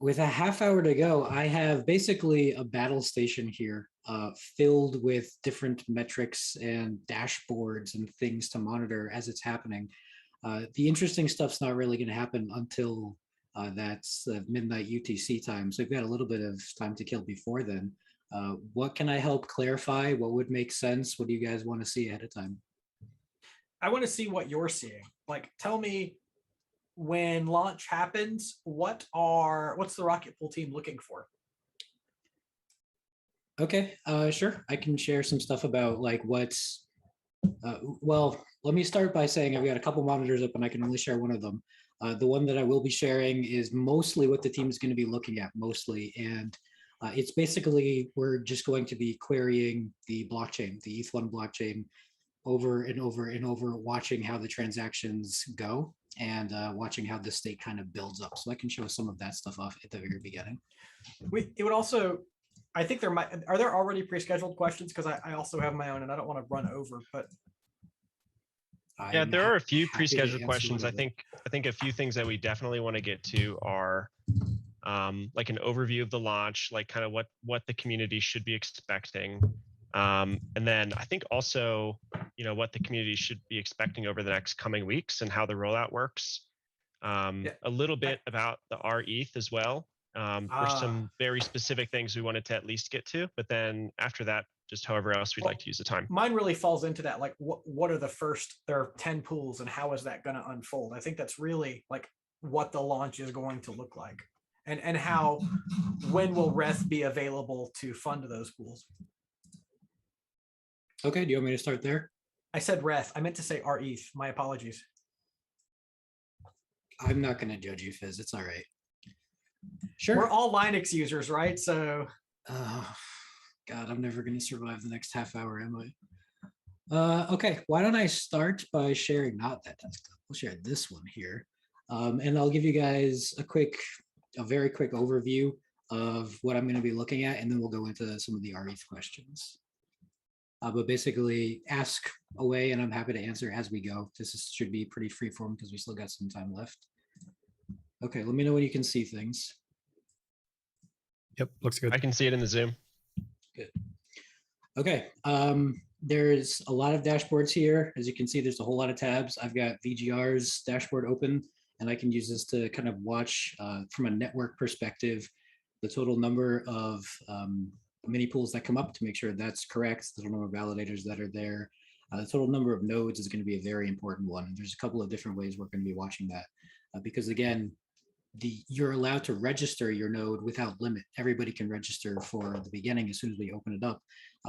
with a half hour to go, I have basically a battle station here filled with different metrics and dashboards and things to monitor as it's happening. The interesting stuff's not really going to happen until that's midnight UTC time. So we've got a little bit of time to kill before then. What can I help clarify? What would make sense? What do you guys want to see ahead of time? I want to see what you're seeing. Like, tell me, when launch happens, what's the Rocket Pool team looking for? Okay, sure. I can share some stuff about like what's, well, let me start by saying I've got a couple monitors up and I can only share one of them. The one that I will be sharing is mostly what the team is going to be looking at mostly. And it's basically, we're just going to be querying the blockchain, the ETH1 blockchain over and over and over, watching how the transactions go and watching how the state kind of builds up. So I can show some of that stuff off at the very beginning. It would also, I think are there already pre-scheduled questions? Because I also have my own and I don't want to run over, but. Yeah, there are a few pre-scheduled questions. I think a few things that we definitely want to get to are like an overview of the launch, like kind of what the community should be expecting. And then I think also, what the community should be expecting over the next coming weeks and how the rollout works. A little bit about the rETH as well. There's some very specific things we wanted to at least get to, but then after that, just however else we'd like to use the time. Mine really falls into that. Like, what are there are 10 pools and how is that going to unfold? I think that's really like what the launch is going to look like, and how, when will rETH be available to fund those pools? Okay, do you want me to start there? I said rETH. I meant to say rETH. My apologies. I'm not going to judge you, Fizz. It's all right. Sure. We're all Linux users, right? So. Oh, God, I'm never going to survive the next half hour, am I? Okay, why don't I start by sharing, not that desktop, we'll share this one here. And I'll give you guys a very quick overview of what I'm going to be looking at, and then we'll go into some of the rETH questions. But basically, ask away, and I'm happy to answer as we go. Should be pretty freeform because we still got some time left. Okay, let me know when you can see things. Yep, looks good. I can see it in the Zoom. Good. Okay, there's a lot of dashboards here. As you can see, there's a whole lot of tabs. I've got VGR's dashboard open, and I can use this to kind of watch from a network perspective, the total number of mini pools that come up to make sure that's correct, the total number of validators that are there. The total number of nodes is going to be a very important one. There's a couple of different ways we're going to be watching that because again, you're allowed to register your node without limit. Everybody can register for the beginning as soon as we open it up.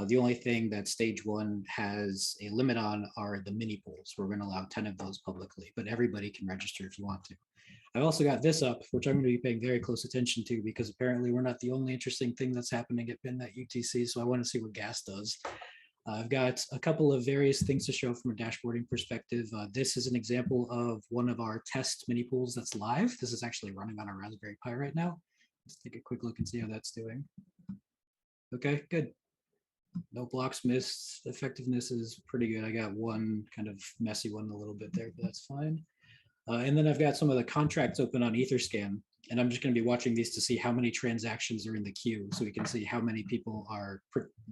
The only thing that stage 1 has a limit on are the mini pools. We're going to allow 10 of those publicly, but everybody can register if you want to. I've also got this up, which I'm going to be paying very close attention to because apparently we're not the only interesting thing that's happening at Mainnet UTC. So I want to see what gas does. I've got a couple of various things to show from a dashboarding perspective. This is an example of one of our test mini pools that's live. This is actually running on a Raspberry Pi right now. Let's take a quick look and see how that's doing. Okay, good. No blocks missed. Effectiveness is pretty good. I got one kind of messy one a little bit there, but that's fine. And then I've got some of the contracts open on Etherscan, and I'm just going to be watching these to see how many transactions are in the queue, so we can see how many people are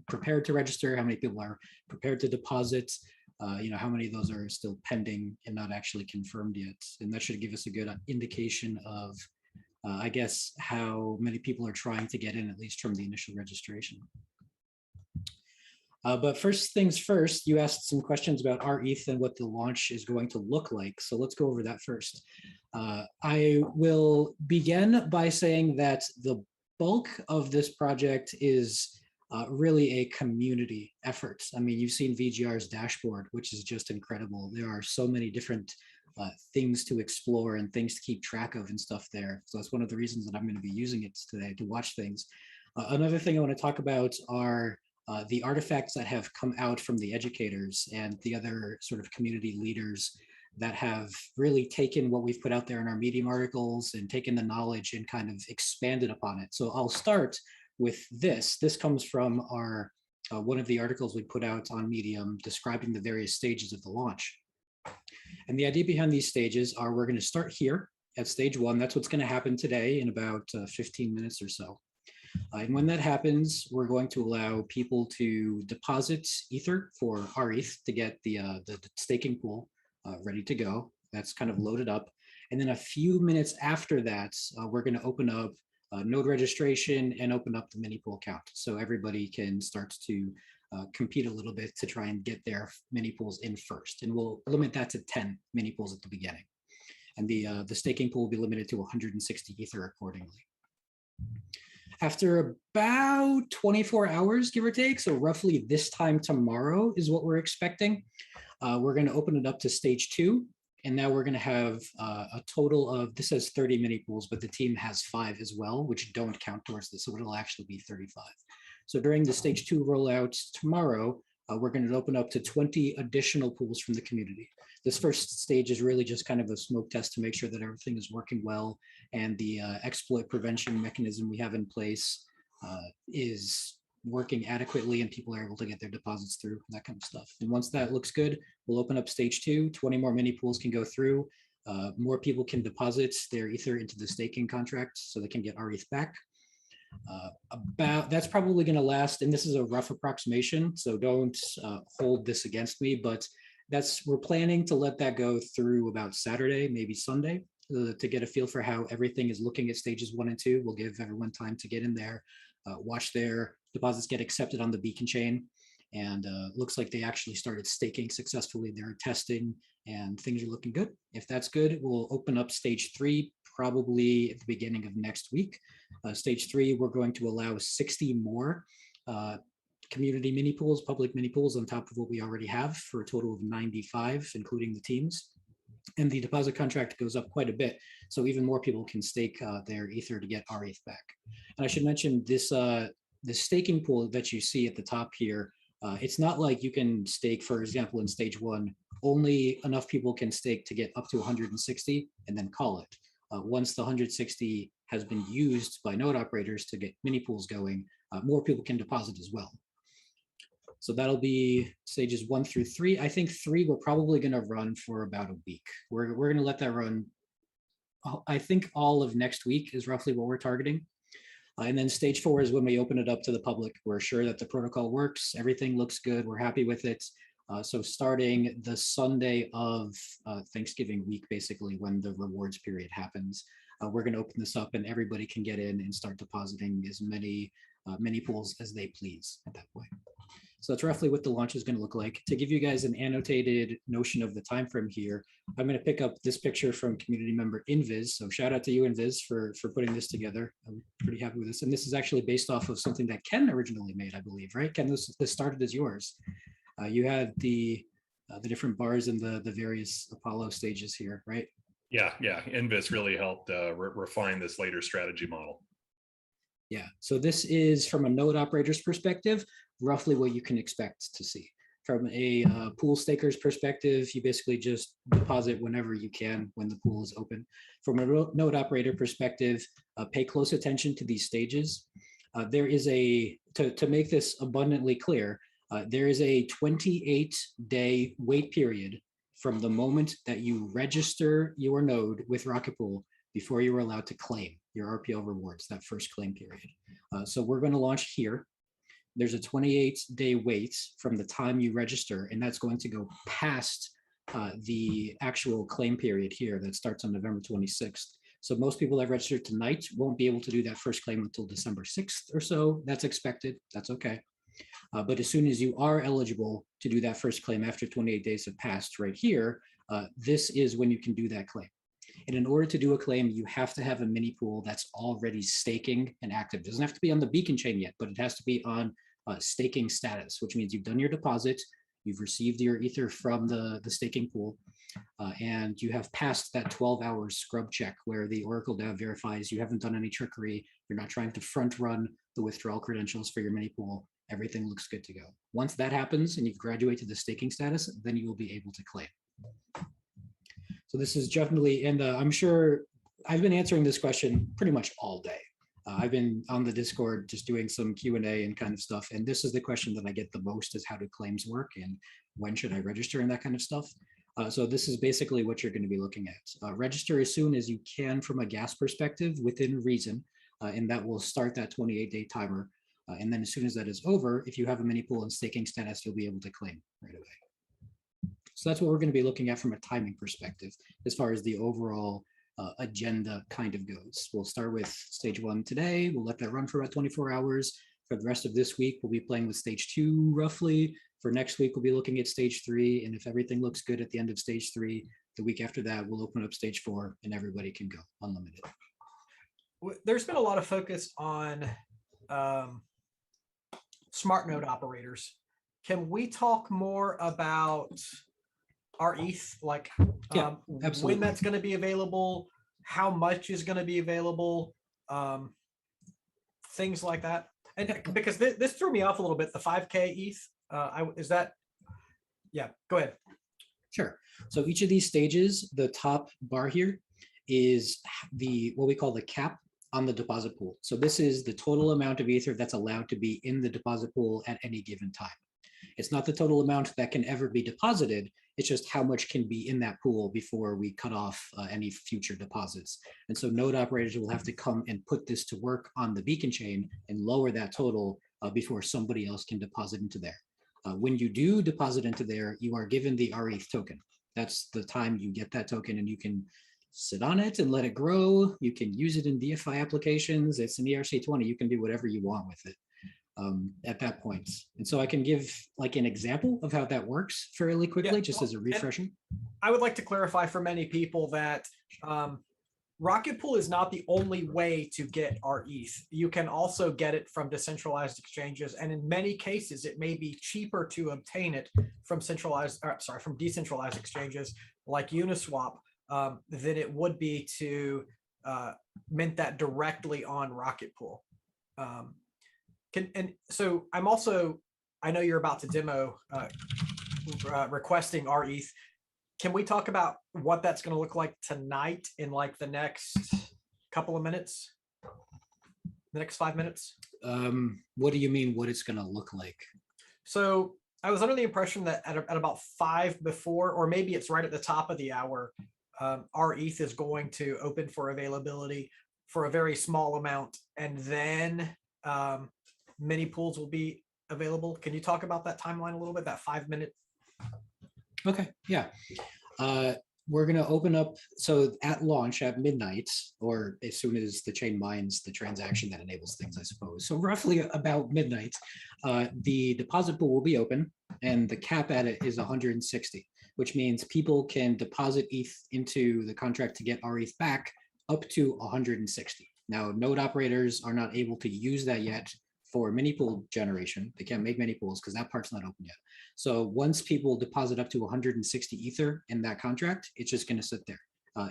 prepared to register, how many people are prepared to deposit, how many of those are still pending and not actually confirmed yet. And that should give us a good indication of, I guess, how many people are trying to get in, at least from the initial registration. But first things first, you asked some questions about rETH and what the launch is going to look like. So let's go over that first. I will begin by saying that the bulk of this project is really a community effort. I mean, you've seen VGR's dashboard, which is just incredible. There are so many different things to explore and things to keep track of and stuff there. So that's one of the reasons that I'm going to be using it today to watch things. Another thing I want to talk about are the artifacts that have come out from the educators and the other sort of community leaders that have really taken what we've put out there in our Medium articles and taken the knowledge and kind of expanded upon it. So I'll start with this. This comes from our one of the articles we put out on Medium describing the various stages of the launch. And the idea behind these stages are we're going to start here at stage 1. That's what's going to happen today in about 15 minutes or so. And when that happens, we're going to allow people to deposit Ether for rETH to get the staking pool ready to go. That's kind of loaded up. And then a few minutes after that, we're going to open up node registration and open up the mini pool count. So everybody can start to compete a little bit to try and get their mini pools in first. And we'll limit that to 10 mini pools at the beginning. And the staking pool will be limited to 160 Ether accordingly. After about 24 hours, give or take, so roughly this time tomorrow is what we're expecting, we're going to open it up to stage 2. And now we're going to have a total of, this says 30 mini pools, but the team has 5 as well, which don't count towards this. So it'll actually be 35. So during the stage 2 rollout tomorrow, we're going to open up to 20 additional pools from the community. This first stage is really just kind of a smoke test to make sure that everything is working well and the exploit prevention mechanism we have in place is working adequately and people are able to get their deposits through, that kind of stuff. And once that looks good, we'll open up stage 2, 20 more mini pools can go through. More people can deposit their Ether into the staking contract so they can get rETH back. That's probably going to last, and this is a rough approximation, so don't hold this against me, but we're planning to let that go through about Saturday, maybe Sunday, to get a feel for how everything is looking at stages 1 and 2. We'll give everyone time to get in there, watch their deposits get accepted on the beacon chain, and looks like they actually started staking successfully. They're testing and things are looking good. If that's good, we'll open up stage 3 probably at the beginning of next week. Stage 3, we're going to allow 60 more community mini pools, public mini pools on top of what we already have for a total of 95, including the teams. And the deposit contract goes up quite a bit, so even more people can stake their Ether to get rETH back. And I should mention this, the staking pool that you see at the top here, it's not like you can stake, for example, in stage 1, only enough people can stake to get up to 160 and then call it. Once the 160 has been used by node operators to get mini pools going, more people can deposit as well. So that'll be stages 1 through 3. I think 3 we're probably going to run for about a week. We're going to let that run. I think all of next week is roughly what we're targeting. And then stage 4 is when we open it up to the public. We're sure that the protocol works. Everything looks good. We're happy with it. So starting the Sunday of Thanksgiving week, basically when the rewards period happens, we're going to open this up and everybody can get in and start depositing as many mini pools as they please at that point. So that's roughly what the launch is going to look like. To give you guys an annotated notion of the time frame here, I'm going to pick up this picture from community member Invis. So shout out to you, Invis, for putting this together. I'm pretty happy with this. And this is actually based off of something that Ken originally made, I believe, right? Ken, this started as yours. You had the different bars in the various Apollo stages here, right? Yeah, Invis really helped refine this later strategy model. Yeah, so this is from a node operator's perspective, roughly what you can expect to see. From a pool staker's perspective, you basically just deposit whenever you can when the pool is open. From a node operator perspective, pay close attention to these stages. There is to make this abundantly clear, there is a 28-day wait period from the moment that you register your node with Rocket Pool before you are allowed to claim your RPL rewards, that first claim period. So we're going to launch here. There's a 28-day wait from the time you register, and that's going to go past the actual claim period here that starts on November 26th. So most people that registered tonight won't be able to do that first claim until December 6th or so. That's expected. That's okay. But as soon as you are eligible to do that first claim after 28 days have passed right here, this is when you can do that claim. And in order to do a claim, you have to have a mini pool that's already staking and active. It doesn't have to be on the beacon chain yet, but it has to be on staking status, which means you've done your deposit, you've received your Ether from the staking pool, and you have passed that 12-hour scrub check where the Oracle DAO verifies you haven't done any trickery, you're not trying to front run the withdrawal credentials for your mini pool, everything looks good to go. Once that happens and you've graduated to the staking status, then you will be able to claim. So this is definitely, and I'm sure I've been answering this question pretty much all day. I've been on the Discord just doing some Q&A and kind of stuff. And this is the question that I get the most is how do claims work and when should I register and that kind of stuff. So this is basically what you're going to be looking at. Register as soon as you can from a gas perspective within reason, and that will start that 28-day timer. And then as soon as that is over, if you have a mini pool and staking status, you'll be able to claim right away. So that's what we're going to be looking at from a timing perspective as far as the overall agenda kind of goes. We'll start with stage 1 today. We'll let that run for about 24 hours. For the rest of this week, we'll be playing with stage 2 roughly. For next week, we'll be looking at stage 3. And if everything looks good at the end of stage 3, the week after that, we'll open up stage 4 and everybody can go unlimited. There's been a lot of focus on smart node operators. Can we talk more about rETH, like when that's going to be available, how much is going to be available, things like that? And because this threw me off a little bit, the 5K ETH, is that, yeah, go ahead. Sure. So each of these stages, the top bar here is what we call the cap on the deposit pool. So this is the total amount of Ether that's allowed to be in the deposit pool at any given time. It's not the total amount that can ever be deposited. It's just how much can be in that pool before we cut off any future deposits. And so node operators will have to come and put this to work on the beacon chain and lower that total before somebody else can deposit into there. When you do deposit into there, you are given the rETH token. That's the time you get that token and you can sit on it and let it grow. You can use it in DeFi applications. It's an ERC20. You can do whatever you want with it at that point. And so I can give like an example of how that works fairly quickly, just as a refreshing. I would like to clarify for many people that Rocket Pool is not the only way to get rETH. You can also get it from decentralized exchanges, and in many cases, it may be cheaper to obtain it from from decentralized exchanges like Uniswap than it would be to mint that directly on Rocket Pool. And so I know you're about to demo requesting rETH. Can we talk about what that's going to look like tonight in like the next couple of minutes, the next 5 minutes? What do you mean what it's going to look like? So I was under the impression that at about 5 before, or maybe it's right at the top of the hour, rETH is going to open for availability for a very small amount. And then mini pools will be available. Can you talk about that timeline a little bit, that 5 minute? Okay, yeah. we're going to open up. So at launch at midnight, or as soon as the chain mines the transaction that enables things, I suppose. So roughly about midnight, the deposit pool will be open, and the cap at it is 160, which means people can deposit ETH into the contract to get rETH back up to 160. Now, node operators are not able to use that yet for mini pool generation. They can't make mini pools because that part's not open yet. So once people deposit up to 160 Ether in that contract, it's just going to sit there.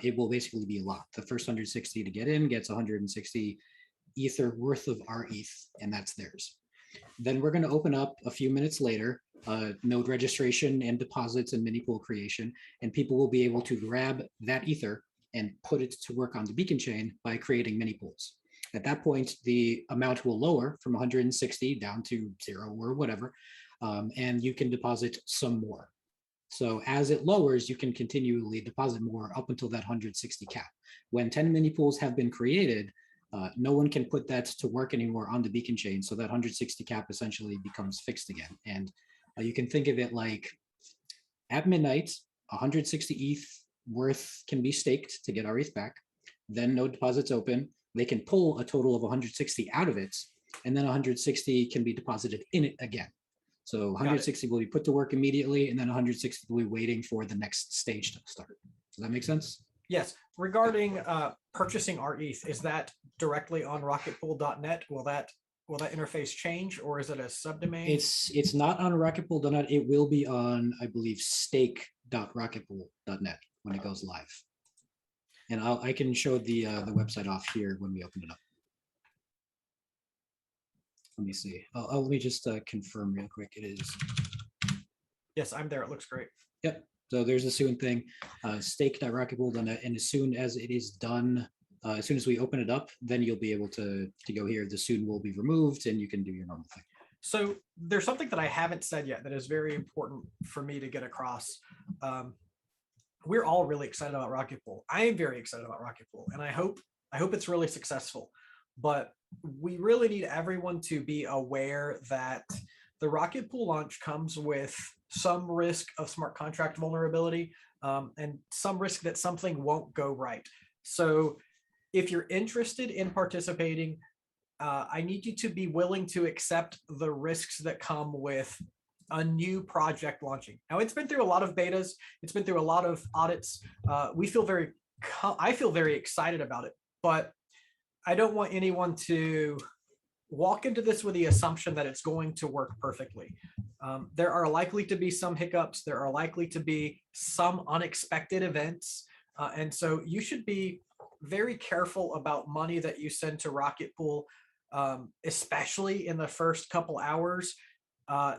It will basically be locked. The first 160 to get in gets 160 Ether worth of rETH, and that's theirs. Then we're going to open up a few minutes later, node registration and deposits and mini pool creation, and people will be able to grab that Ether and put it to work on the beacon chain by creating mini pools. At that point, the amount will lower from 160 down to 0 or whatever, and you can deposit some more. So as it lowers, you can continually deposit more up until that 160 cap. When 10 mini pools have been created, no one can put that to work anymore on the beacon chain. So that 160 cap essentially becomes fixed again. And you can think of it like at midnight, 160 ETH worth can be staked to get rETH back. Then node deposits open. They can pull a total of 160 out of it, and then 160 can be deposited in it again. So 160 will be put to work immediately, and then 160 will be waiting for the next stage to start. Does that make sense? Yes. Regarding purchasing rETH, is that directly on rocketpool.net? Will that interface change, or is it a subdomain? It's not on rocketpool.net. It will be on, I believe, stake.rocketpool.net when it goes live. And I can show the website off here when we open it up. Let me see. Let me just confirm real quick. It is. Yes, I'm there. It looks great. Yep. So there's the soon thing, stake.rocketpool.net, and as soon as it is done, as soon as we open it up, then you'll be able to go here. The soon will be removed, and you can do your normal thing. So there's something that I haven't said yet that is very important for me to get across. We're all really excited about Rocket Pool. I am very excited about Rocket Pool, and I hope it's really successful. But we really need everyone to be aware that the Rocket Pool launch comes with some risk of smart contract vulnerability, and some risk that something won't go right. So if you're interested in participating, I need you to be willing to accept the risks that come with a new project launching. Now, it's been through a lot of betas. It's been through a lot of audits. I feel very excited about it, but I don't want anyone to walk into this with the assumption that it's going to work perfectly. There are likely to be some hiccups. There are likely to be some unexpected events. And so you should be very careful about money that you send to Rocket Pool, especially in the first couple hours,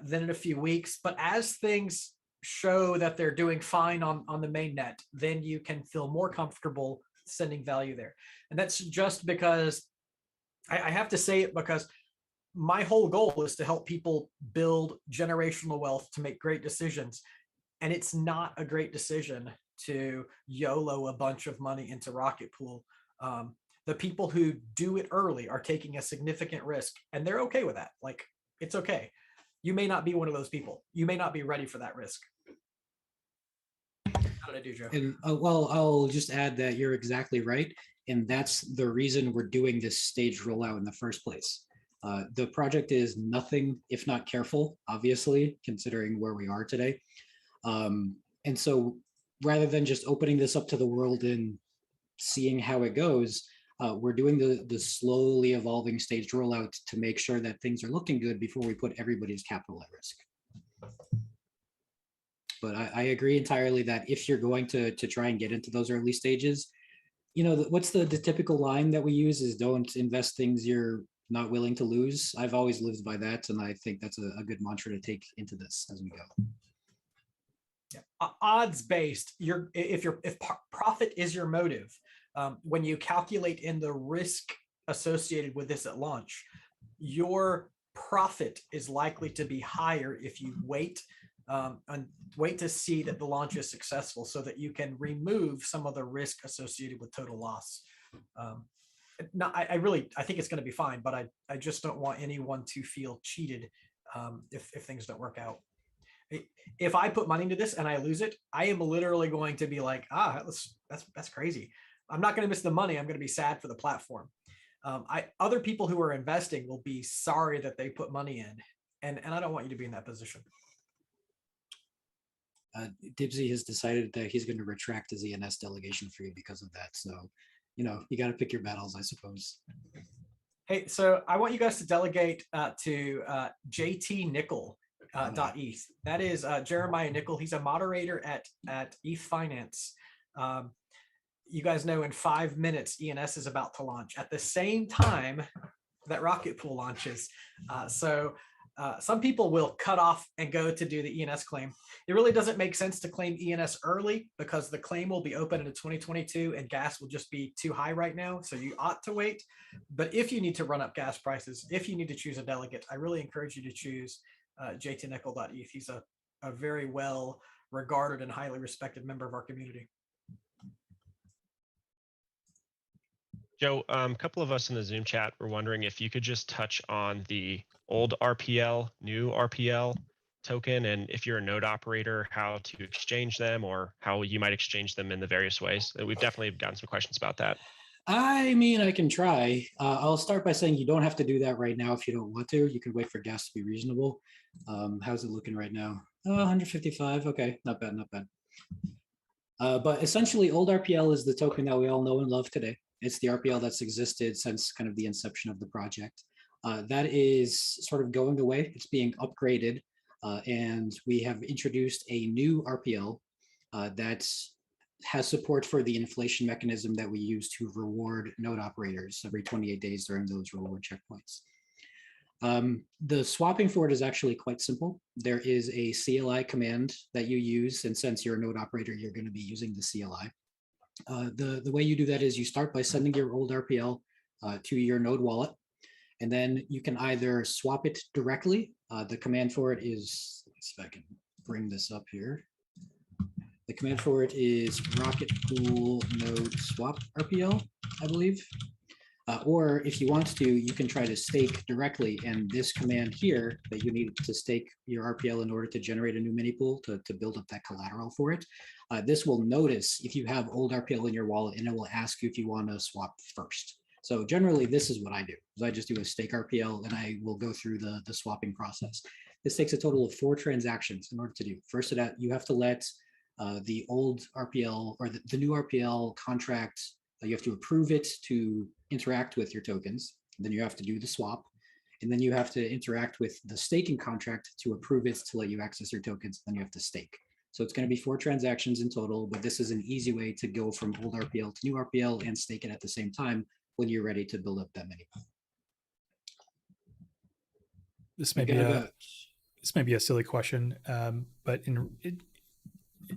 then in a few weeks. But as things show that they're doing fine on the mainnet, then you can feel more comfortable sending value there. And that's just because I have to say it, because my whole goal is to help people build generational wealth to make great decisions. And it's not a great decision to YOLO a bunch of money into Rocket Pool. The people who do it early are taking a significant risk, and they're okay with that. Like, it's okay. You may not be one of those people. You may not be ready for that risk. How did I do, Joe? And well, I'll just add that you're exactly right. And that's the reason we're doing this stage rollout in the first place. The project is nothing if not careful, obviously, considering where we are today. And so rather than just opening this up to the world and seeing how it goes, we're doing the slowly evolving staged rollout to make sure that things are looking good before we put everybody's capital at risk. But I agree entirely that if you're going to try and get into those early stages, you know, what's the typical line that we use is don't invest things you're not willing to lose. I've always lived by that, and I think that's a good mantra to take into this as we go. Yeah. Odds based, if profit is your motive, when you calculate in the risk associated with this at launch, your profit is likely to be higher if you wait and wait to see that the launch is successful, so that you can remove some of the risk associated with total loss. I think it's going to be fine, but I just don't want anyone to feel cheated if things don't work out. If I put money into this and I lose it, I am literally going to be like, that's crazy. I'm not going to miss the money. I'm going to be sad for the platform. Other people who are investing will be sorry that they put money in, and I don't want you to be in that position. Dibsy has decided that he's going to retract his ENS delegation for you because of that. So, you know, you got to pick your battles, I suppose. Hey, so I want you guys to delegate to JTNickel.eth. That is Jeremiah Nickel. He's a moderator at ETH Finance. You guys know in 5 minutes, ENS is about to launch at the same time that Rocket Pool launches. Some people will cut off and go to do the ENS claim. It really doesn't make sense to claim ENS early because the claim will be open into 2022 and gas will just be too high right now. So you ought to wait. But if you need to run up gas prices, if you need to choose a delegate, I really encourage you to choose jtnickel.eth. He's a very well regarded and highly respected member of our community. Joe, a couple of us in the Zoom chat were wondering if you could just touch on the old RPL, new RPL token, and if you're a node operator, how to exchange them or how you might exchange them in the various ways. We've definitely gotten some questions about that. I mean, I can try. I'll start by saying you don't have to do that right now if you don't want to. You can wait for gas to be reasonable. How's it looking right now? 155. Okay, not bad, not bad. But essentially, old RPL is the token that we all know and love today. It's the RPL that's existed since kind of the inception of the project. That is sort of going away. It's being upgraded. And we have introduced a new RPL that has support for the inflation mechanism that we use to reward node operators every 28 days during those reward checkpoints. The swapping for it is actually quite simple. There is a CLI command that you use, and since you're a node operator, you're going to be using the CLI. The way you do that is you start by sending your old RPL to your node wallet, and then you can either swap it directly. The command for it is, let's see if I can bring this up here. The command for it is rocket pool node swap RPL, I believe. Or if you want to, you can try to stake directly. And this command here that you need to stake your RPL in order to generate a new mini pool to build up that collateral for it. This will notice if you have old RPL in your wallet, and it will ask you if you want to swap first. So generally, this is what I do. Is I just do a stake RPL and I will go through the swapping process. This takes a total of 4 transactions in order to do. First, you have to let the old RPL or the new RPL contract, you have to approve it to interact with your tokens. Then you have to do the swap. And then you have to interact with the staking contract to approve it to let you access your tokens. Then you have to stake. So it's going to be 4 transactions in total, but this is an easy way to go from old RPL to new RPL and stake it at the same time when you're ready to build up that many. This may be a silly question, but in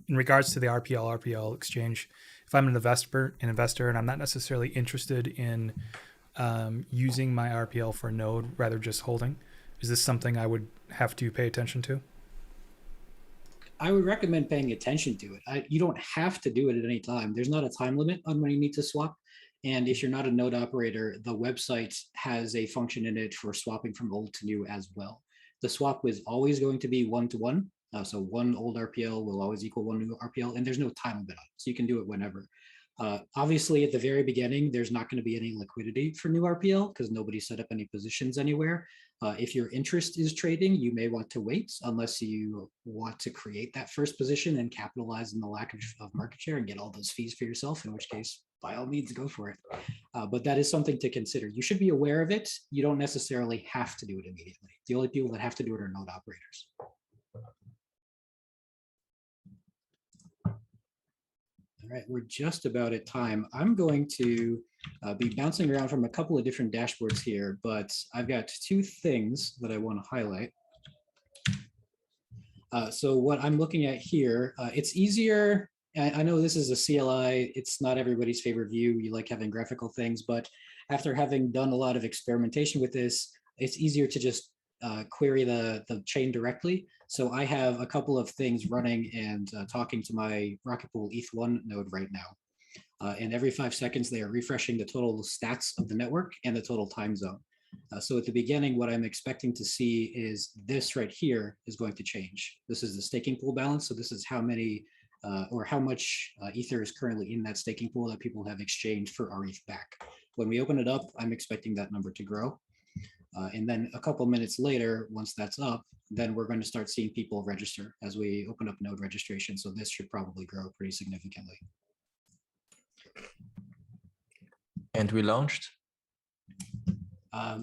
regards to the RPL exchange, if I'm an investor and I'm not necessarily interested in using my RPL for a node, rather just holding, is this something I would have to pay attention to? I would recommend paying attention to it. You don't have to do it at any time. There's not a time limit on when you need to swap. And if you're not a node operator, the website has a function in it for swapping from old to new as well. The swap was always going to be 1-to-1. So 1 old RPL will always equal 1 new RPL, and there's no time limit on it. So you can do it whenever. Obviously, at the very beginning, there's not going to be any liquidity for new RPL because nobody set up any positions anywhere. If your interest is trading, you may want to wait unless you want to create that first position and capitalize on the lack of market share and get all those fees for yourself, in which case, by all means, go for it. But that is something to consider. You should be aware of it. You don't necessarily have to do it immediately. The only people that have to do it are node operators. All right, we're just about at time. I'm going to be bouncing around from a couple of different dashboards here, but I've got 2 things that I want to highlight. So what I'm looking at here, it's easier. I know this is a CLI. It's not everybody's favorite view. You like having graphical things, but after having done a lot of experimentation with this, it's easier to just query the chain directly. So I have a couple of things running and talking to my Rocket Pool ETH1 node right now. And every 5 seconds, they are refreshing the total stats of the network and the total time zone. So at the beginning, what I'm expecting to see is this right here is going to change. This is the staking pool balance. So this is how many or how much Ether is currently in that staking pool that people have exchanged for rETH back. When we open it up, I'm expecting that number to grow. And then a couple minutes later, once that's up, then we're going to start seeing people register as we open up node registration. So this should probably grow pretty significantly. And we launched?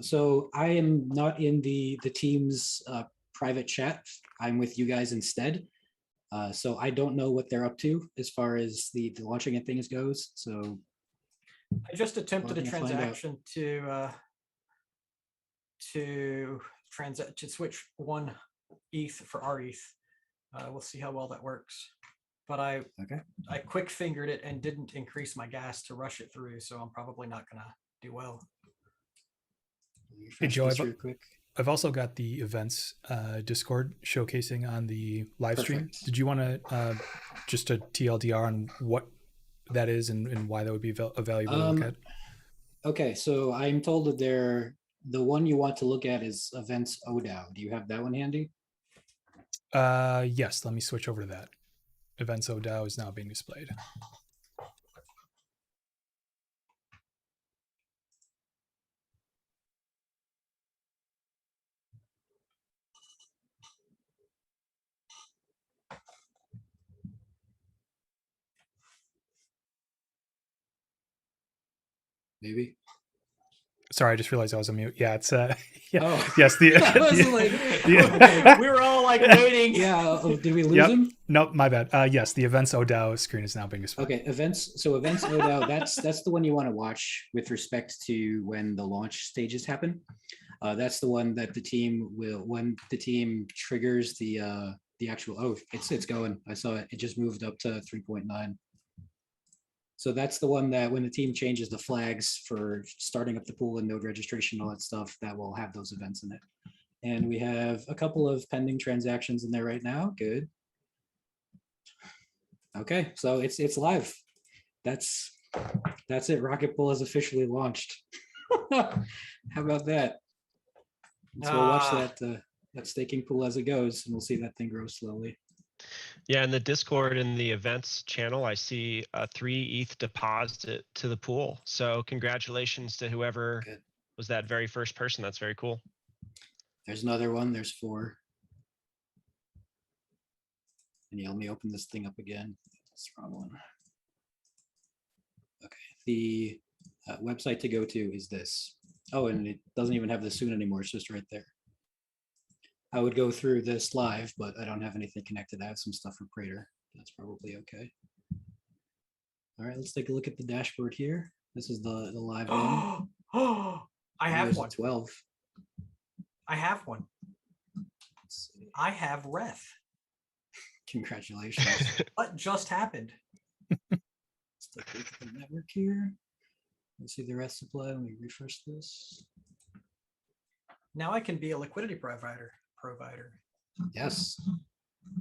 So I am not in the team's private chat. I'm with you guys instead. So I don't know what they're up to as far as the launching and things goes. So I just attempted a Well, I'm gonna find out. transaction to switch one ETH for rETH. We'll see how well that works. But I quick fingered it and didn't increase my gas to rush it through, so I'm probably not gonna do well. Hey, Joe, Refresh this real quick. I've also got the events Discord showcasing on the live stream. Perfect. Did you want to just a TLDR on what that is and why that would be valuable to look at? Okay, so I'm told that the one you want to look at is events ODAO. Do you have that one handy? Yes, let me switch over to that. Events ODAO is now being displayed. Maybe. Sorry, I just realized I was on mute. Yeah, it's yeah. Oh. Yes, the I was yeah. like, Yeah. We were all like waiting. Yeah. Oh, did we lose Yep. him? Nope, my bad. Yes, the events ODAO screen is now being displayed. Okay, events. So events ODAO, that's the one you want to watch with respect to when the launch stages happen. That's the one that the team will, when the team triggers the actual, oh, it's going. I saw it. It just moved up to 3.9. So that's the one that when the team changes the flags for starting up the pool and node registration, all that stuff, that will have those events in it. And we have a couple of pending transactions in there right now. Good. Okay, so it's live. That's it. Rocket Pool is officially launched. How about that? So we'll watch that staking pool as it goes, and we'll see that thing grow slowly. Yeah, in the Discord in the events channel, I see a 3 ETH deposit to the pool. So congratulations to whoever Good. was that very first person. That's very cool. There's another one. There's 4. And yeah, let me open this thing up again. That's the wrong one. Okay, the website to go to is this. Oh, and it doesn't even have the soon anymore. It's just right there. I would go through this live, but I don't have anything connected. I have some stuff for Prater. That's probably okay. All right, let's take a look at the dashboard here. This is the live one. I have There's one. 12. I have one. Let's see. I have rETH. Congratulations. What just happened? Let's take a look at the network here. Let's see the rest supply. Let me refresh this. Now I can be a liquidity provider. Yes.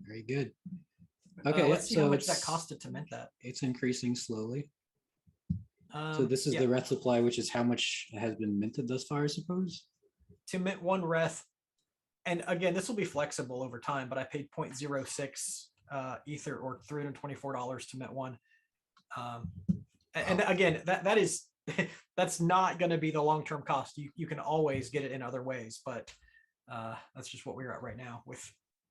Very good. Okay, let's see how so much that it's- costed to mint that. It's increasing slowly. So this is yeah, the rETH supply, which is how much has been minted thus far, I suppose. to mint one rETH. And again, this will be flexible over time, but I paid 0.06 Ether or $324 to mint one. And again, that is that's not going to be the long-term cost. You can always get it in other ways, but that's just what we're at right now with.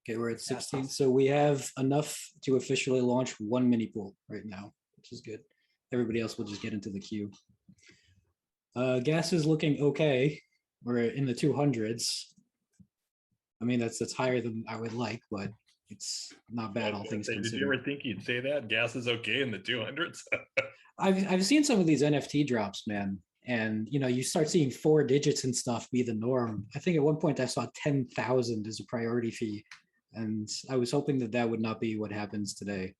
Okay, we're at 16. So we have enough to officially launch one mini pool right now, which is good. Everybody else will just get into the queue. Gas is looking okay. We're in the 200s. I mean, that's higher than I would like, but it's not bad, all things Did you considered. ever think you'd say that? Gas is okay in the 200s? I've seen some of these NFT drops, man, and you start seeing 4 digits and stuff be the norm. I think at one point I saw 10,000 as a priority fee, and I was hoping that would not be what happens today.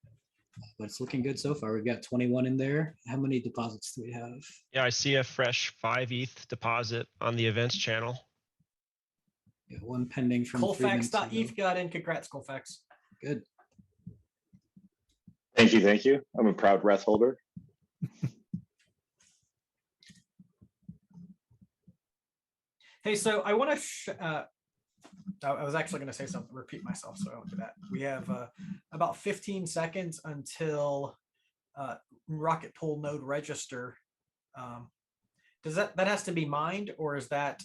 But it's looking good so far. We've got 21 in there. How many deposits do we have? Yeah, I see a fresh 5 ETH deposit on the events channel. Yeah, one pending from 3 minutes ago. Colfax.eth got in. Congrats, Colfax. Good. Thank you, thank you. I'm a proud rETH holder. Hey, so I want to. I was actually going to say something, repeat myself, so I won't do that. We have about 15 seconds until Rocket Pool node register. Does that has to be mined, or is that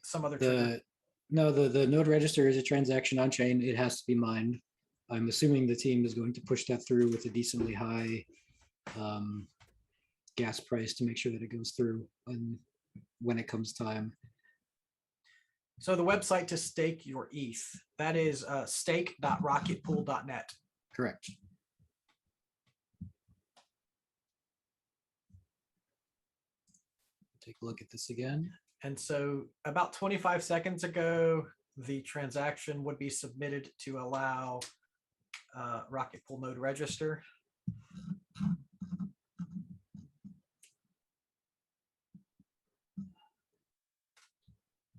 some other trigger? No, the node register is a transaction on chain. It has to be mined. I'm assuming the team is going to push that through with a decently high gas price to make sure that it goes through when it comes time. So the website to stake your ETH, that is stake.rocketpool.net. Correct. Take a look at this again. And so about 25 seconds ago, the transaction would be submitted to allow Rocket Pool node register.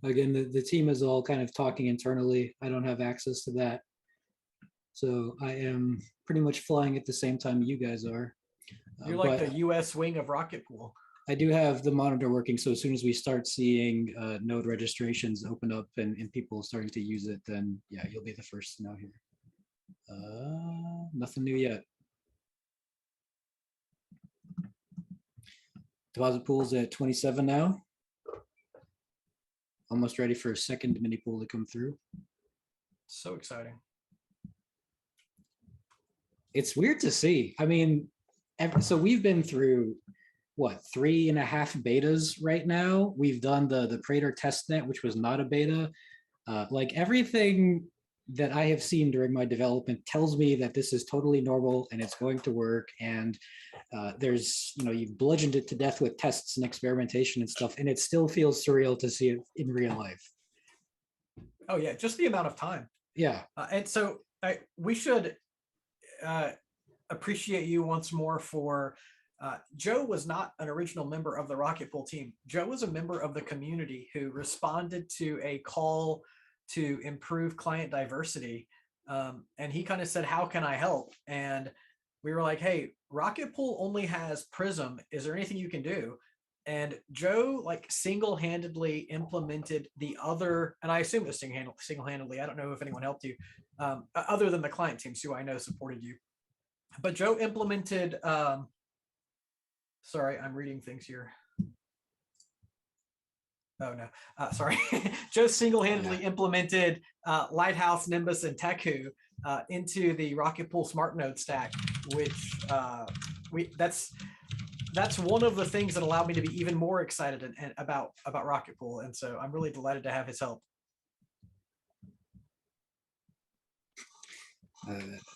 Again, the team is all kind of talking internally. I don't have access to that. So I am pretty much flying at the same time you guys are. You're like the US wing of Rocket Pool. I do have the monitor working, so as soon as we start seeing node registrations open up and people starting to use it, then yeah, you'll be the first to know here. Nothing new yet. Deposit pool's at 27 now. Almost ready for a second mini pool to come through. So exciting. It's weird to see. I mean, so we've been through what, 3.5 betas right now. We've done the Praetor testnet, which was not a beta. Like everything that I have seen during my development tells me that this is totally normal and it's going to work. And there's, you've bludgeoned it to death with tests and experimentation and stuff, and it still feels surreal to see it in real life. Oh yeah, just the amount of time. Yeah. And so we should appreciate you once more for Joe was not an original member of the Rocket Pool team. Joe was a member of the community who responded to a call to improve client diversity. And he kind of said, how can I help? And we were like, hey, Rocket Pool only has Prism. Is there anything you can do? And Joe like single-handedly implemented the other, and I assume it was single-handedly. I don't know if anyone helped you, other than the client teams who I know supported you. But Joe implemented, sorry, I'm reading things here. Oh no, sorry. Joe single-handedly implemented Lighthouse, Nimbus, and Teku into the Rocket Pool Smart Node stack, which that's one of the things that allowed me to be even more excited and about Rocket Pool, and so I'm really delighted to have his help.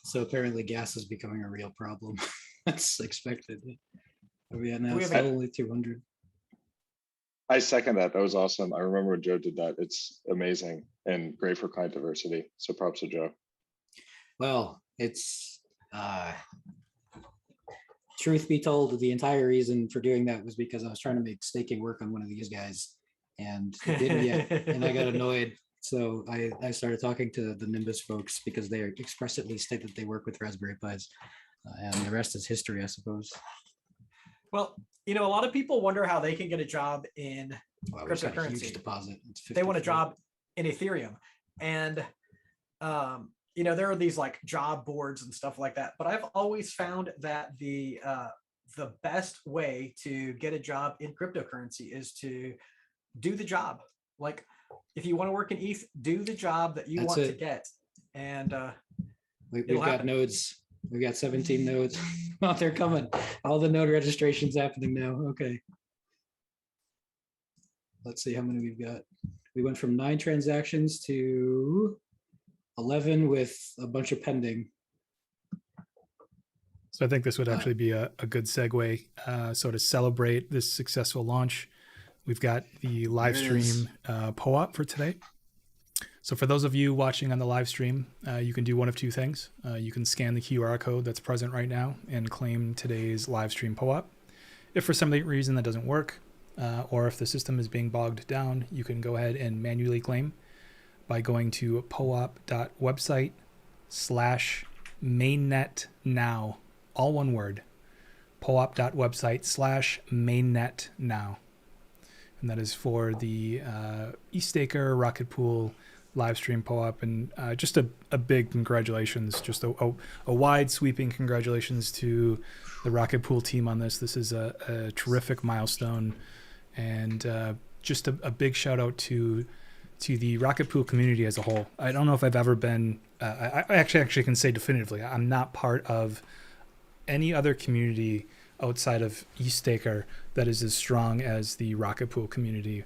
So apparently gas is becoming a real problem. That's expected. Oh yeah, now We it's have only 200. I second that. That was awesome. I remember when Joe did that. It's amazing and great for client diversity. So props to Joe. Well, it's truth be told, the entire reason for doing that was because I was trying to make staking work on one of these guys, and it didn't yet, and I got annoyed. So I started talking to the Nimbus folks because they expressly state that they work with Raspberry Pis, and the rest is history, I suppose. Well, a lot of people wonder how they can get a job in Wow, we just got a huge cryptocurrency. deposit. It's They want a 54. job in Ethereum, and there are these like job boards and stuff like that. But I've always found that the best way to get a job in cryptocurrency is to do the job. Like if you want to work in ETH, do the job that you That's want it. to get, and We've it'll got happen. nodes. We've got 17 nodes. Oh, they're coming. All the node registrations happening now. Okay. Let's see how many we've got. We went from 9 transactions to 11 with a bunch of pending. So I think this would actually be a good segue. So to celebrate this successful launch, we've got the live There it is. stream POAP for today. So for those of you watching on the live stream, you can do one of two things. You can scan the QR code that's present right now and claim today's live stream POAP. If for some reason that doesn't work, or if the system is being bogged down, you can go ahead and manually claim by going to POAP.website/mainnet now, all one word, POAP.website/mainnet now. and that is for the EthStaker Rocket Pool live stream POAP. And just a big congratulations, just a wide sweeping congratulations to the Rocket Pool team on this. This is a terrific milestone, and just a big shout out to the Rocket Pool community as a whole. I don't know if I've ever been, I actually can say definitively, I'm not part of any other community outside of EthStaker that is as strong as the Rocket Pool community.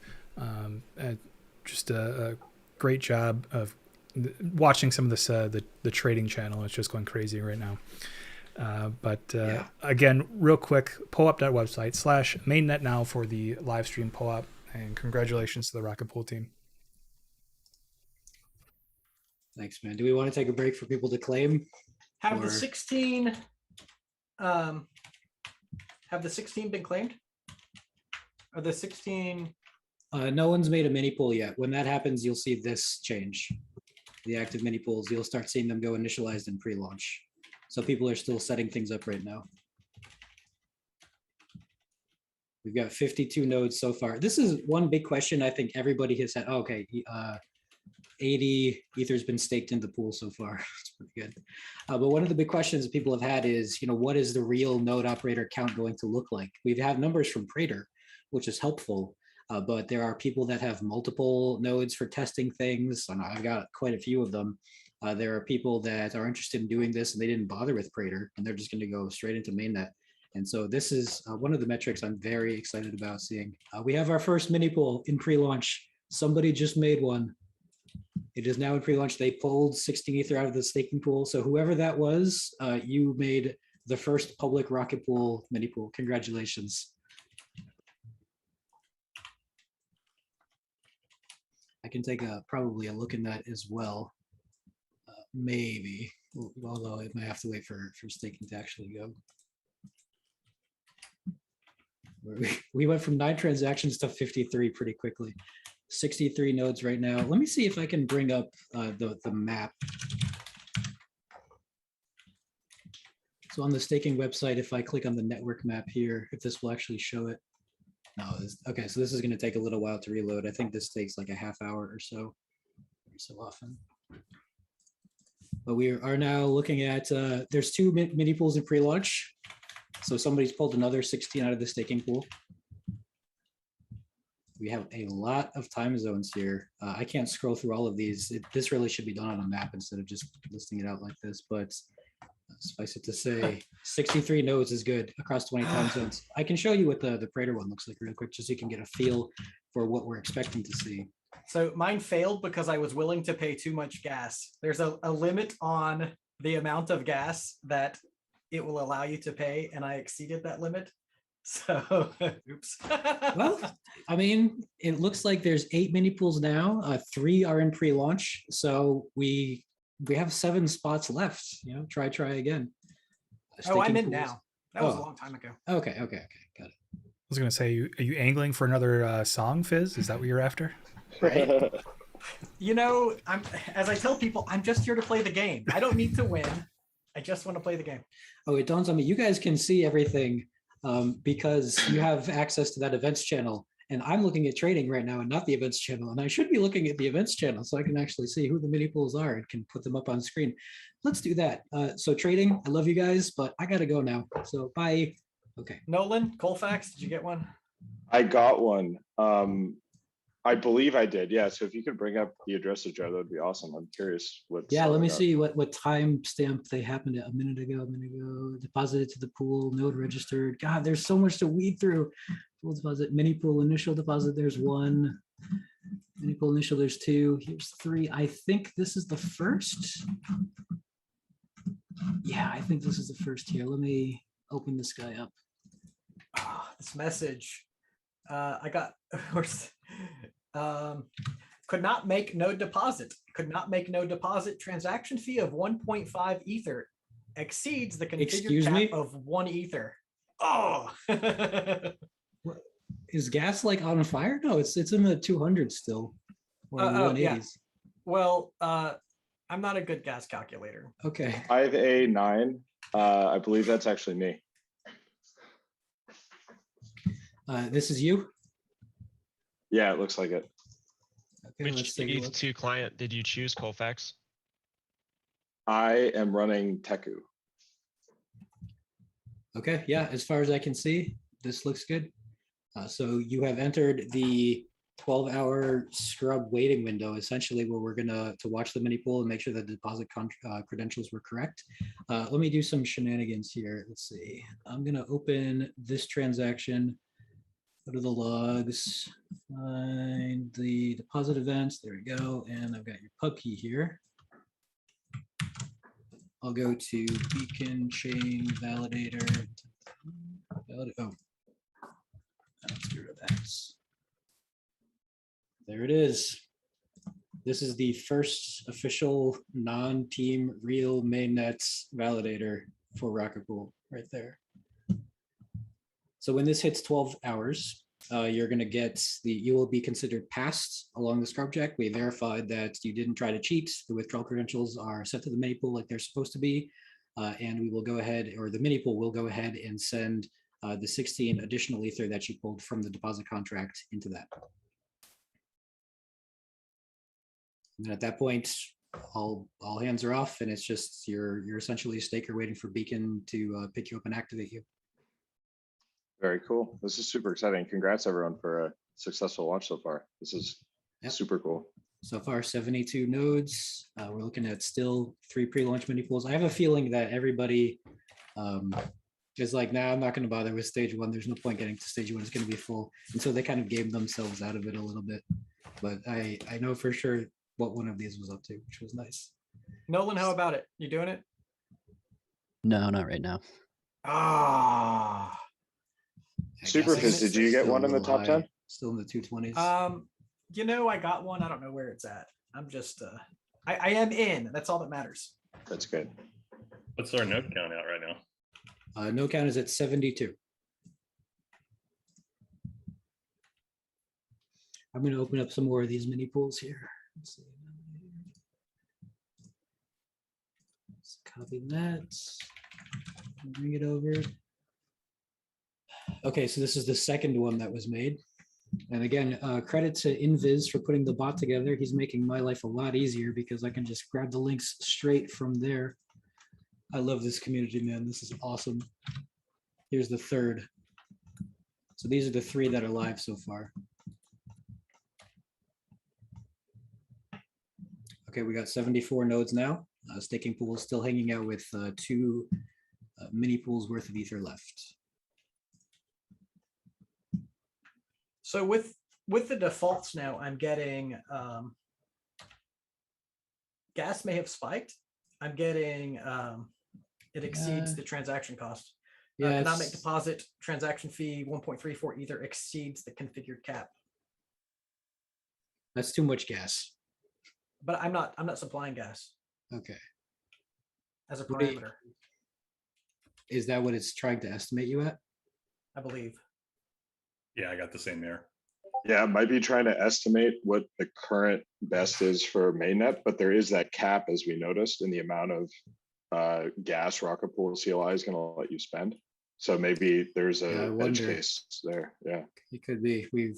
Just a great job of watching some of this, the trading channel. It's just going crazy right now. Again, real quick, POAP.website /mainnet now for the live stream POAP, and congratulations to the Rocket Pool team. Thanks, man. Do we want to take a break for people to claim? Have the 16 been claimed? Are the 16? No one's made a mini pool yet. When that happens, you'll see this change. The active mini pools, you'll start seeing them go initialized and pre-launch. So people are still setting things up right now. We've got 52 nodes so far. This is one big question I think everybody has said, oh, okay, 80 Ether's been staked in the pool so far. It's pretty good. But one of the big questions that people have had is, what is the real node operator count going to look like? We have numbers from Prater, which is helpful, but there are people that have multiple nodes for testing things. And I've got quite a few of them. There are people that are interested in doing this and they didn't bother with Prater, and they're just going to go straight into mainnet. And so this is one of the metrics I'm very excited about seeing. We have our first mini pool in pre-launch. Somebody just made one. It is now in pre-launch. They pulled 16 Ether out of the staking pool. So whoever that was, you made the first public Rocket Pool mini pool. Congratulations. I can take probably a look in that as well. Maybe, although it might have to wait for staking to actually go. We went from 9 transactions to 53 pretty quickly. 63 nodes right now. Let me see if I can bring up the map. So on the staking website, if I click on the network map here, if this will actually show it. No, okay, so this is going to take a little while to reload. I think this takes like a half hour or so, every so often. But we are now looking at, there's 2 mini pools in pre-launch. So somebody's pulled another 16 out of the staking pool. We have a lot of time zones here. I can't scroll through all of these. This really should be done on a map instead of just listing it out like this, but suffice it to say, 63 nodes is good across 20 time zones. I can show you what the Prater one looks like real quick, just so you can get a feel for what we're expecting to see. So mine failed because I was willing to pay too much gas. There's a limit on the amount of gas that it will allow you to pay, and I exceeded that limit. So, oops. Well, I mean, it looks like there's 8 mini pools now. 3 are in pre-launch, so we have 7 spots left. Try again. Oh, I'm in pools. now. That was a long time ago. Okay, got it. I was going to say, are you angling for another song, Fizz? Is that what you're after? Right. As I tell people, I'm just here to play the game. I don't need to win. I just want to play the game. Oh, it dawns on me, you guys can see everything because you have access to that events channel. And I'm looking at trading right now and not the events channel. And I should be looking at the events channel so I can actually see who the mini pools are and can put them up on screen. Let's do that. So trading, I love you guys, but I got to go now. So bye. Okay. Nolan, Colfax, did you get one? I got one. I believe I did. Yeah. So if you could bring up the address of Joe, that would be awesome. I'm curious what. Yeah. Let me see what time stamp they happened a minute ago. Deposited to the pool, node registered. God, there's so much to weed through. Pool deposit, mini pool initial deposit. There's 1. Mini pool initial. There's 2. Here's 3. I think this is the first. Yeah, I think this is the first here. Let me open this guy up. This message. I got could not make no deposit. Could not make no deposit. Transaction fee of 1.5 Ether exceeds the configured cap of 1 Ether. Oh. Is gas like on fire? No, it's in the 200s still. Or 180s. Yeah. Well, I'm not a good gas calculator. Okay. 5A9. I believe that's actually me. This is you? Yeah, it looks like it. Okay, let's Which take a look. ETH2 client did you choose, Colfax? I am running Teku. Okay, yeah, as far as I can see, this looks good. So you have entered the 12-hour scrub waiting window, essentially where we're gonna to watch the mini pool and make sure that the deposit credentials were correct. Let me do some shenanigans here. Let's see. I'm gonna open this transaction, go to the logs, find the deposit events. There we go. And I've got your pub key here. I'll go to beacon chain validator. Oh, let's get rid of that. There it is. This is the first official non-team real mainnet validator for Rocket Pool right there. So when this hits 12 hours, you're going to get you will be considered passed along the scrub check. We verified that you didn't try to cheat. The withdrawal credentials are set to the mini pool like they're supposed to be. And we will go ahead, or the mini pool will go ahead and send the 16 additional Ether that you pulled from the deposit contract into that. And at that point, all hands are off, and it's just you're essentially a staker waiting for Beacon to pick you up and activate you. Very cool. This is super exciting. Congrats everyone for a successful launch so far. This is super cool. So far, 72 nodes. We're looking at still 3 pre-launch mini pools. I have a feeling that everybody is like, nah, I'm not going to bother with stage 1. There's no point getting to stage 1. It's going to be full. And so they kind of game themselves out of it a little bit. But I know for sure what one of these was up to, which was nice. Nolan, how about it? You doing it? No, not right now. Ah. Superfizz, did you get one in the top 10? Still in the 220s. You know, I got one. I don't know where it's at. I'm just I am in. That's all that matters. That's good. What's our node count out right now? Node count is at 72. I'm going to open up some more of these mini pools here. Let's see. Let's copy that. Bring it over. Okay, so this is the second one that was made. And again, credit to Invis for putting the bot together. He's making my life a lot easier because I can just grab the links straight from there. I love this community, man. This is awesome. Here's the third. So these are the 3 that are live so far. Okay, we got 74 nodes now. Staking pool is still hanging out with 2 mini pools worth of Ether left. So with the defaults now, I'm getting gas may have spiked. I'm getting it exceeds the transaction cost. Yeah, economic deposit transaction fee 1.34 Ether exceeds the configured cap. That's too much gas. But I'm not supplying gas. Okay. As a parameter. Is that what it's trying to estimate you at? I believe. Yeah, I got the same there. Yeah, it might be trying to estimate what the current best is for mainnet, but there is that cap, as we noticed, in the amount of gas Rocket Pool CLI is going to let you spend. So maybe there's a edge case there. Yeah, it could be. I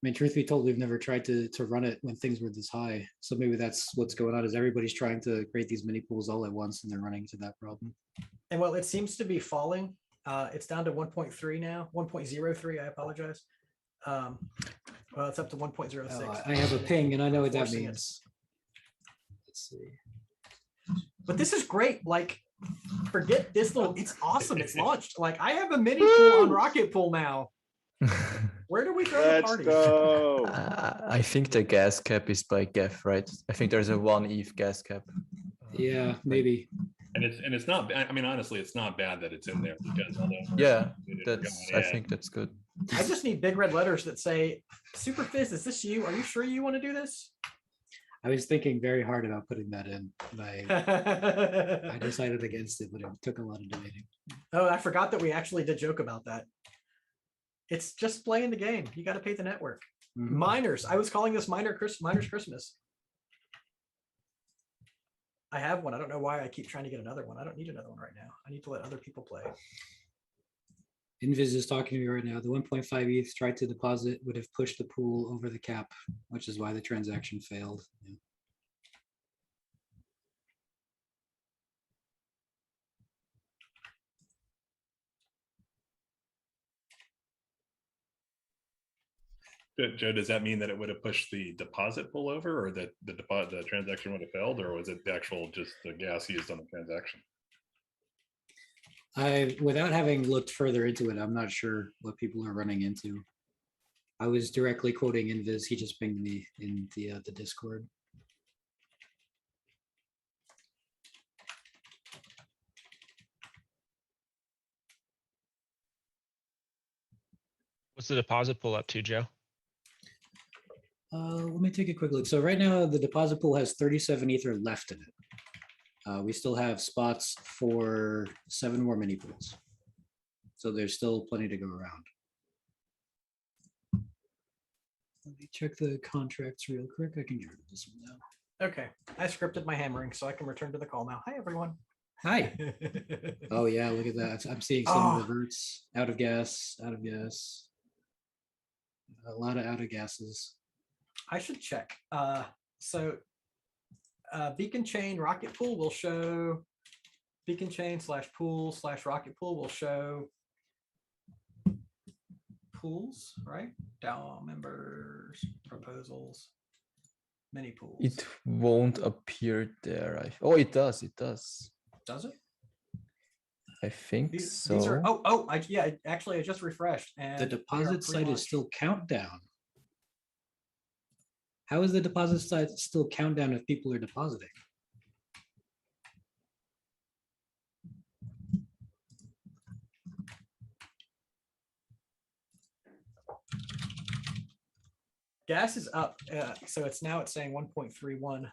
mean, truth be told, we've never tried to run it when things were this high. So maybe that's what's going on, is everybody's trying to create these mini pools all at once, and they're running into that problem. And well, it seems to be falling. It's down to 1.3 now, 1.03. I apologize. Well, it's up to 1.06. Oh, I have a ping, and I know what that means. Let's see. But this is great. Like, forget this little. It's awesome. It's launched. Like, I have a mini pool on Rocket Pool now. Where do we throw the party? Go. I think the gas cap is by Geth, right? I think there's a 1 ETH gas cap. Yeah, maybe. And it's not. I mean, honestly, it's not bad that it's in there because yeah, I think that's good. I just need big red letters that say, "Superfizz, is this you? Are you sure you want to do this?" I was thinking very hard about putting that in. I decided against it, but it took a lot of debating. Oh, I forgot that we actually did joke about that. It's just playing the game. You got to pay the network. Mm-hmm. Miners. I was calling this Miners Christmas. I have one. I don't know why I keep trying to get another one. I don't need another one right now. I need to let other people play. Invis is talking to me right now. The 1.5 ETH tried to deposit would have pushed the pool over the cap, which is why the transaction failed. Yeah. Joe, does that mean that it would have pushed the deposit pool over, or that the transaction would have failed, or was it the actual just the gas used on the transaction? Without having looked further into it, I'm not sure what people are running into. I was directly quoting Invis. He just pinged me in the Discord. What's the deposit pool up to, Joe? Let me take a quick look. So right now the deposit pool has 37 Ether left in it. We still have spots for 7 more mini pools. So there's still plenty to go around. Let me check the contracts real quick. I can get rid of this one now. Okay, I scripted my hammering so I can return to the call now. Hi, everyone. Hi. Oh yeah, look at that. I'm seeing some reverts, out of gas, out of gas. A lot of out of gases. I should check. So beacon chain rocket pool will show beacon chain /pool /rocket pool will show pools, right? DAO members, proposals, mini pools. It won't appear there. Oh, it does. It does. Does it? I think These so. are yeah, actually I just refreshed and The deposit site is still countdown. How is the deposit site still countdown if people are depositing? gas is up, so it's saying 1.31.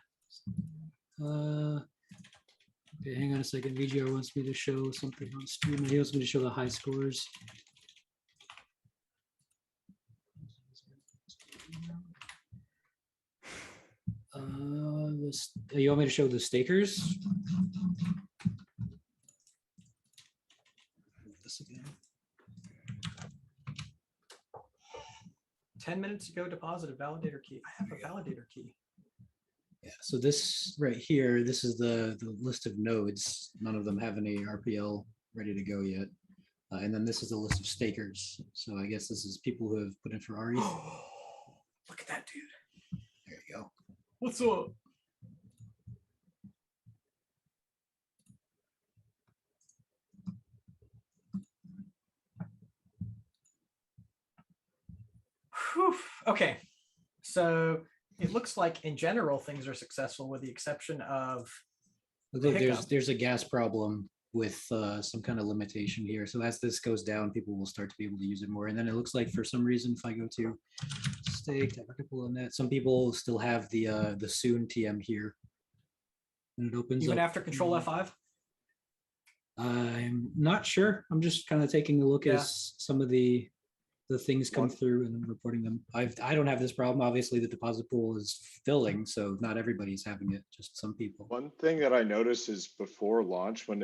Okay, hang on a second. VGR wants me to show something on stream. He wants me to show the high scores. You want me to show the stakers? This again. 10 minutes ago, deposited validator key. I have a validator key. Yeah, so this right here, this is the list of nodes. None of them have any RPL ready to go yet. And then this is the list of stakers. So I guess this is people who have put in for RETH. Look at that dude. There you go. What's up? Whew. Okay, so it looks like in general things are successful with the exception of Look, there's a gas problem with some kind of limitation here. So as this goes down, people will start to be able to use it more. And then it looks like for some reason, if I go to stake, some people still have the soon TM here. And it opens even up, after Control F5. I'm not sure. I'm just kind of taking a look as some of the things come through and then reporting them. I don't have this problem. Obviously, the deposit pool is filling, so not everybody's having it. Just some people. One thing that I noticed is before launch, when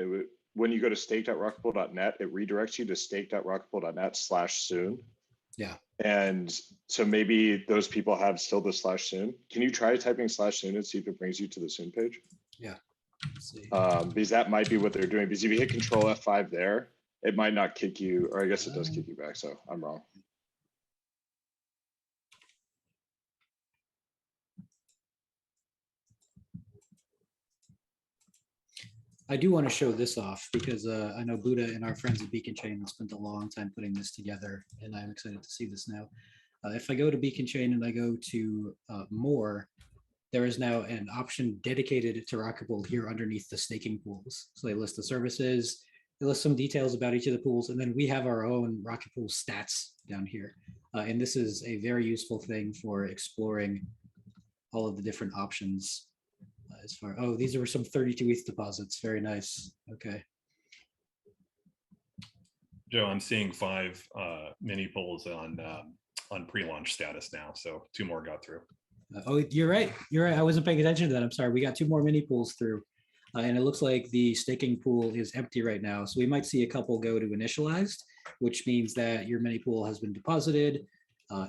you go to stake.rocketpool.net, it redirects you to stake.rocketpool.net/soon. Yeah. And so maybe those people have still the /soon. Can you try typing /soon and see if it brings you to the soon page? Yeah. Let's see. Because that might be what they're doing. Because if you hit Control F5 there, it might not kick you, or I guess it does kick you back. So I'm wrong. I do want to show this off because I know Buddha and our friends at Beacon Chain spent a long time putting this together, and I'm excited to see this now. If I go to Beacon Chain and I go to more, there is now an option dedicated to Rocket Pool here underneath the staking pools. So they list the services, they list some details about each of the pools, and then we have our own Rocket Pool stats down here. And this is a very useful thing for exploring all of the different options. As far, oh, these are some 32 ETH deposits. Very nice. Okay. Joe, I'm seeing 5 mini polls on pre-launch status now, so 2 more got through. Oh, you're right. You're right. I wasn't paying attention to that. I'm sorry. We got 2 more mini pools through, and it looks like the staking pool is empty right now. So we might see a couple go to initialized, which means that your mini pool has been deposited.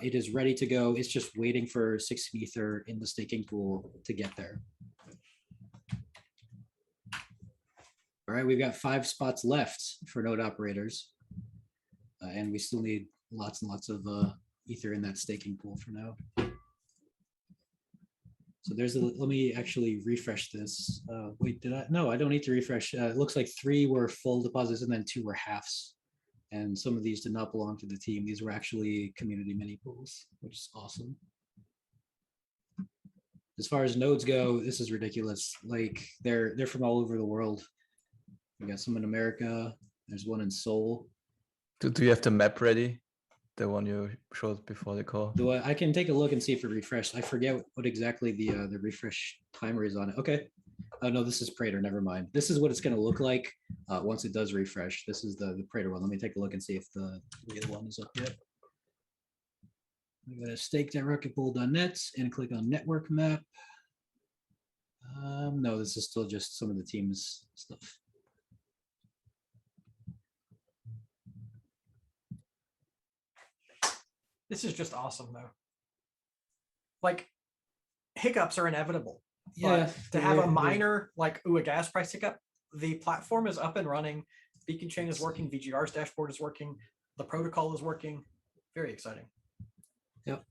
It is ready to go. It's just waiting for 16 Ether in the staking pool to get there. All right, we've got 5 spots left for node operators. And we still need lots and lots of Ether in that staking pool for now. So there's a, let me actually refresh this. Wait, did I? No, I don't need to refresh. It looks like 3 were full deposits and then 2 were halves. And some of these did not belong to the team. These were actually community mini pools, which is awesome. As far as nodes go, this is ridiculous. Like they're from all over the world. We got some in America. There's one in Seoul. Do you have the map ready? The one you showed before the call? Do I can take a look and see if it refreshed. I forget what exactly the refresh timer is on it. Okay. Oh no, this is Prater. Never mind. This is what it's going to look like once it does refresh. This is the Prater one. Let me take a look and see if the real one is up yet. I'm going to stake.rocketpool.net and click on network map. No, this is still just some of the team's stuff. This is just awesome though. Like hiccups are inevitable. Yeah. But to have a minor like a gas price hiccup, the platform is up and running. Beacon chain is working. VGR's dashboard is working. The protocol is working. Very exciting. Yep.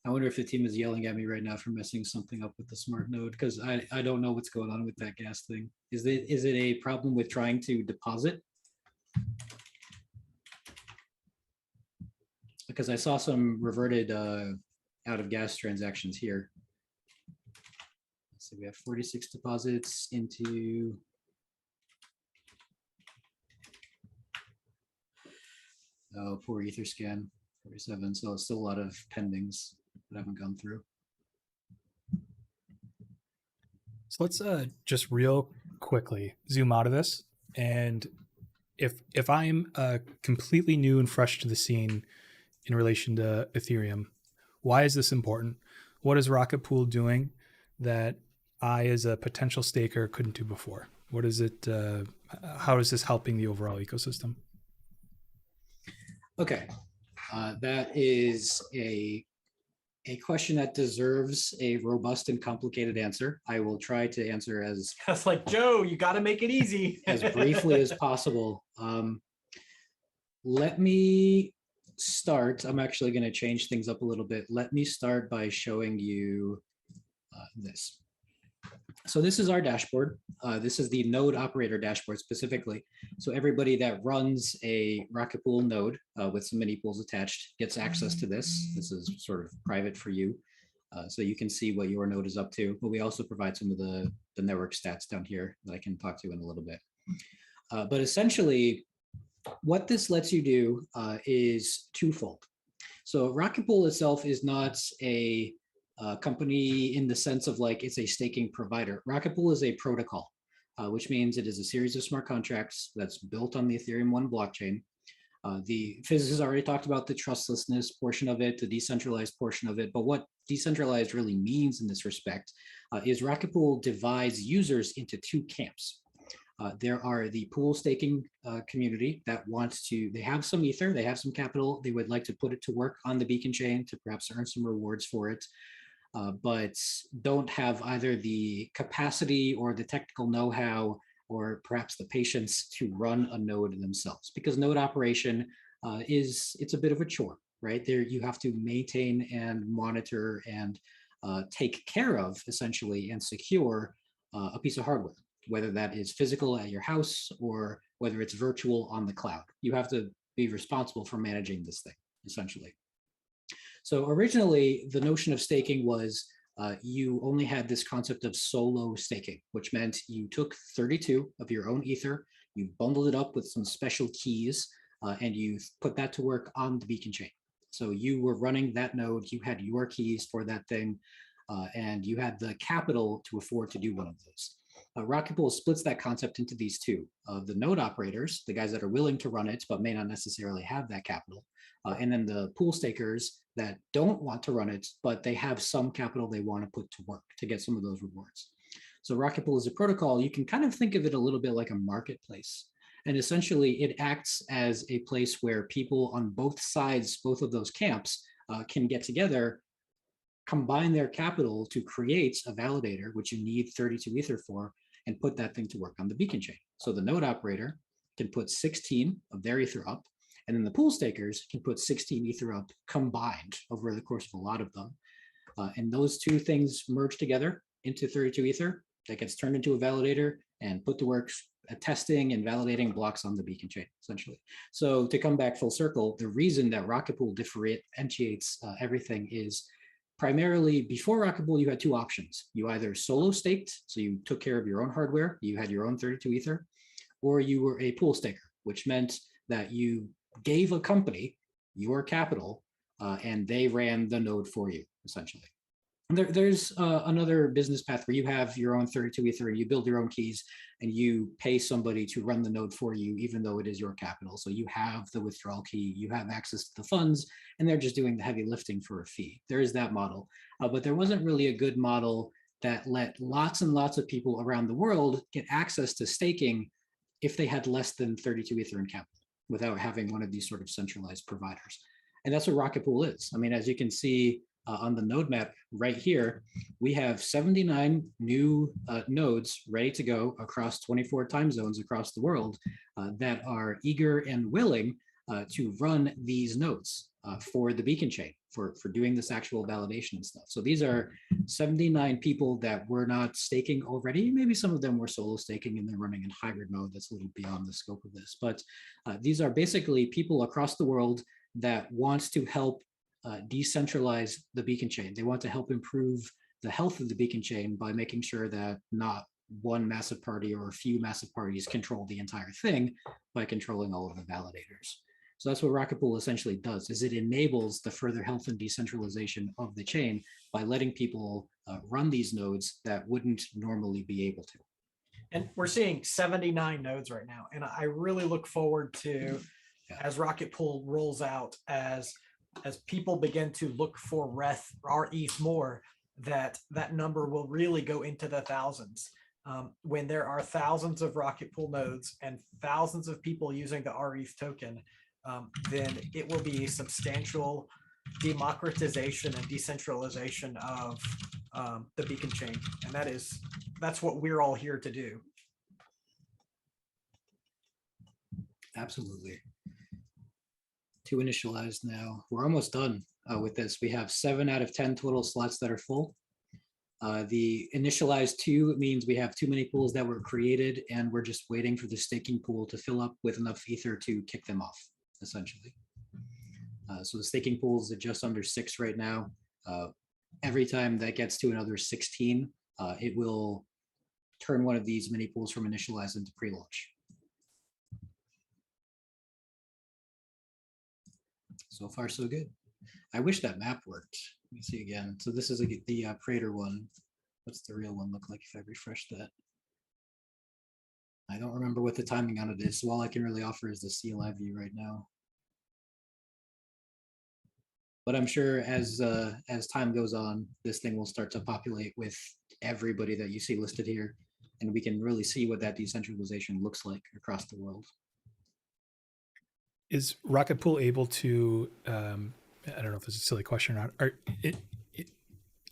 I wonder if the team is yelling at me right now for messing something up with the smart node because I don't know what's going on with that gas thing. Is it a problem with trying to deposit? Because I saw some reverted out of gas transactions here. So we have 46 deposits into poor Etherscan 47. So it's still a lot of pendings that haven't gone through. So let's just real quickly zoom out of this. And if I'm completely new and fresh to the scene in relation to Ethereum, why is this important? What is Rocket Pool doing that I, as a potential staker, couldn't do before? What is it? How is this helping the overall ecosystem? Okay, that is a question that deserves a robust and complicated answer. I will try to answer as That's like, Joe, you got to make it easy. as briefly as possible. Let me start. I'm actually going to change things up a little bit. Let me start by showing you this. So this is our dashboard. This is the node operator dashboard specifically. So everybody that runs a Rocket Pool node with some mini pools attached gets access to this. This is sort of private for you. So you can see what your node is up to, but we also provide some of the network stats down here that I can talk to in a little bit. But essentially, what this lets you do is twofold. So Rocket Pool itself is not a company in the sense of like it's a staking provider. Rocket Pool is a protocol, which means it is a series of smart contracts that's built on the Ethereum 1 blockchain. The physicists already talked about the trustlessness portion of it, the decentralized portion of it, but what decentralized really means in this respect is Rocket Pool divides users into 2 camps. There are the pool staking community that wants to, they have some Ether, they have some capital, they would like to put it to work on the Beacon chain to perhaps earn some rewards for it, but don't have either the capacity or the technical know-how or perhaps the patience to run a node themselves, because node operation it's a bit of a chore, right? There you have to maintain and monitor and take care of essentially and secure a piece of hardware, whether that is physical at your house or whether it's virtual on the cloud. You have to be responsible for managing this thing, essentially. So originally, the notion of staking was you only had this concept of solo staking, which meant you took 32 of your own Ether, you bundled it up with some special keys, and you put that to work on the Beacon chain. So you were running that node, you had your keys for that thing, and you had the capital to afford to do one of those. Rocket Pool splits that concept into these 2. The node operators, the guys that are willing to run it, but may not necessarily have that capital. And then the pool stakers that don't want to run it, but they have some capital they want to put to work to get some of those rewards. So Rocket Pool is a protocol. You can kind of think of it a little bit like a marketplace. And essentially, it acts as a place where people on both sides, both of those camps, can get together, combine their capital to create a validator, which you need 32 Ether for, and put that thing to work on the beacon chain. So the node operator can put 16 of their Ether up, and then the pool stakers can put 16 Ether up combined over the course of a lot of them. And those two things merge together into 32 Ether that gets turned into a validator and put to work testing and validating blocks on the beacon chain, essentially. So to come back full circle, the reason that Rocket Pool differentiates everything is primarily before Rocket Pool, you had two options. You either solo staked, so you took care of your own hardware, you had your own 32 Ether, or you were a pool staker, which meant that you gave a company your capital and they ran the node for you, essentially. There's another business path where you have your own 32 Ether and you build your own keys and you pay somebody to run the node for you, even though it is your capital. So you have the withdrawal key, you have access to the funds, and they're just doing the heavy lifting for a fee. There is that model, but there wasn't really a good model that let lots and lots of people around the world get access to staking if they had less than 32 Ether in capital without having one of these sort of centralized providers. And that's what Rocket Pool is. I mean, as you can see, on the node map right here, we have 79 new nodes ready to go across 24 time zones across the world that are eager and willing to run these nodes for the beacon chain, for doing this actual validation and stuff. So these are 79 people that were not staking already. Maybe some of them were solo staking and they're running in hybrid mode. That's a little beyond the scope of this. But these are basically people across the world that wants to help decentralize the beacon chain. They want to help improve the health of the beacon chain by making sure that not one massive party or a few massive parties control the entire thing by controlling all of the validators. So that's what Rocket Pool essentially does, is it enables the further health and decentralization of the chain by letting people run these nodes that wouldn't normally be able to. And we're seeing 79 nodes right now. And I really look forward to, as Rocket Pool rolls out, as people begin to look for rETH more, that number will really go into the thousands. When there are thousands of Rocket Pool nodes and thousands of people using the rETH token, then it will be a substantial democratization and decentralization of the beacon chain. And that's what we're all here to do. Absolutely. To initialize now. We're almost done with this. We have 7 out of 10 total slots that are full. The initialized 2 means we have too many pools that were created and we're just waiting for the staking pool to fill up with enough Ether to kick them off, essentially. So the staking pool is at just under 6 right now. Every time that gets to another 16, it will turn one of these mini pools from initialized into pre-launch. So far, so good. I wish that map worked. Let me see again. So this is the Praetor one. What's the real one look like if I refresh that? I don't remember what the timing on it is. So all I can really offer is the CLI view right now. But I'm sure as time goes on, this thing will start to populate with everybody that you see listed here, and we can really see what that decentralization looks like across the world. Is Rocket Pool able to, I don't know if this is a silly question or not,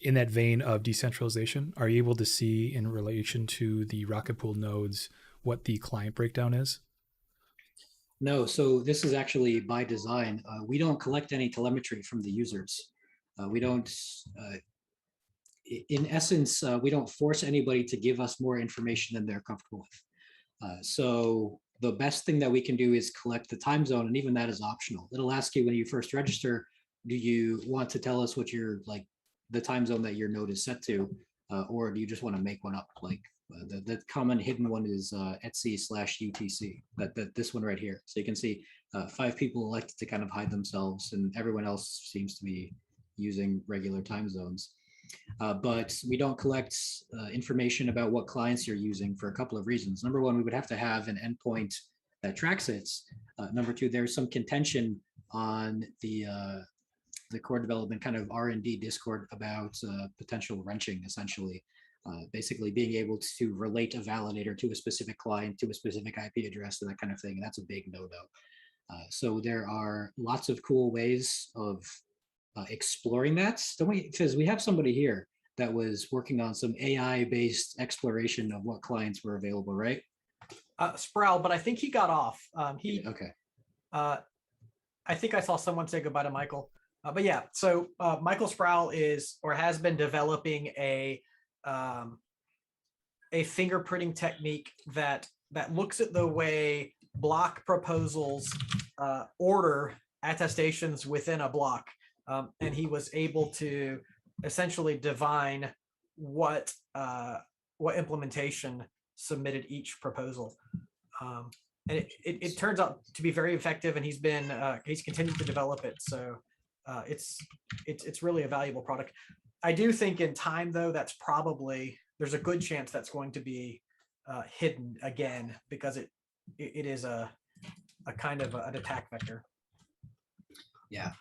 in that vein of decentralization, are you able to see in relation to the Rocket Pool nodes what the client breakdown is? No, so this is actually by design. We don't collect any telemetry from the users. We don't, in essence, we don't force anybody to give us more information than they're comfortable with. So the best thing that we can do is collect the time zone, and even that is optional. It'll ask you when you first register, do you want to tell us what your, like, the time zone that your node is set to, or do you just want to make one up? Like the common hidden one is etsy/UTC, this one right here. So you can see 5 people elected to kind of hide themselves, and everyone else seems to be using regular time zones. But we don't collect information about what clients you're using for a couple of reasons. Number one, we would have to have an endpoint that tracks it. Number two, there's some contention on the core development kind of R&D Discord about potential wrenching, essentially. basically being able to relate a validator to a specific client, to a specific IP address, and that kind of thing. And that's a big no-no. So there are lots of cool ways of exploring that. Don't we? Because we have somebody here that was working on some AI-based exploration of what clients were available, right? Sproul, but I think he got off. Okay. I think I saw someone say goodbye to Michael. But yeah, so Michael Sproul is or has been developing a fingerprinting technique that looks at the way block proposals order attestations within a block, and he was able to essentially divine what implementation submitted each proposal. And it turns out to be very effective, and he's continued to develop it. So it's really a valuable product. I do think in time, though, there's a good chance that's going to be hidden again, because it is a kind of an attack vector. Yeah,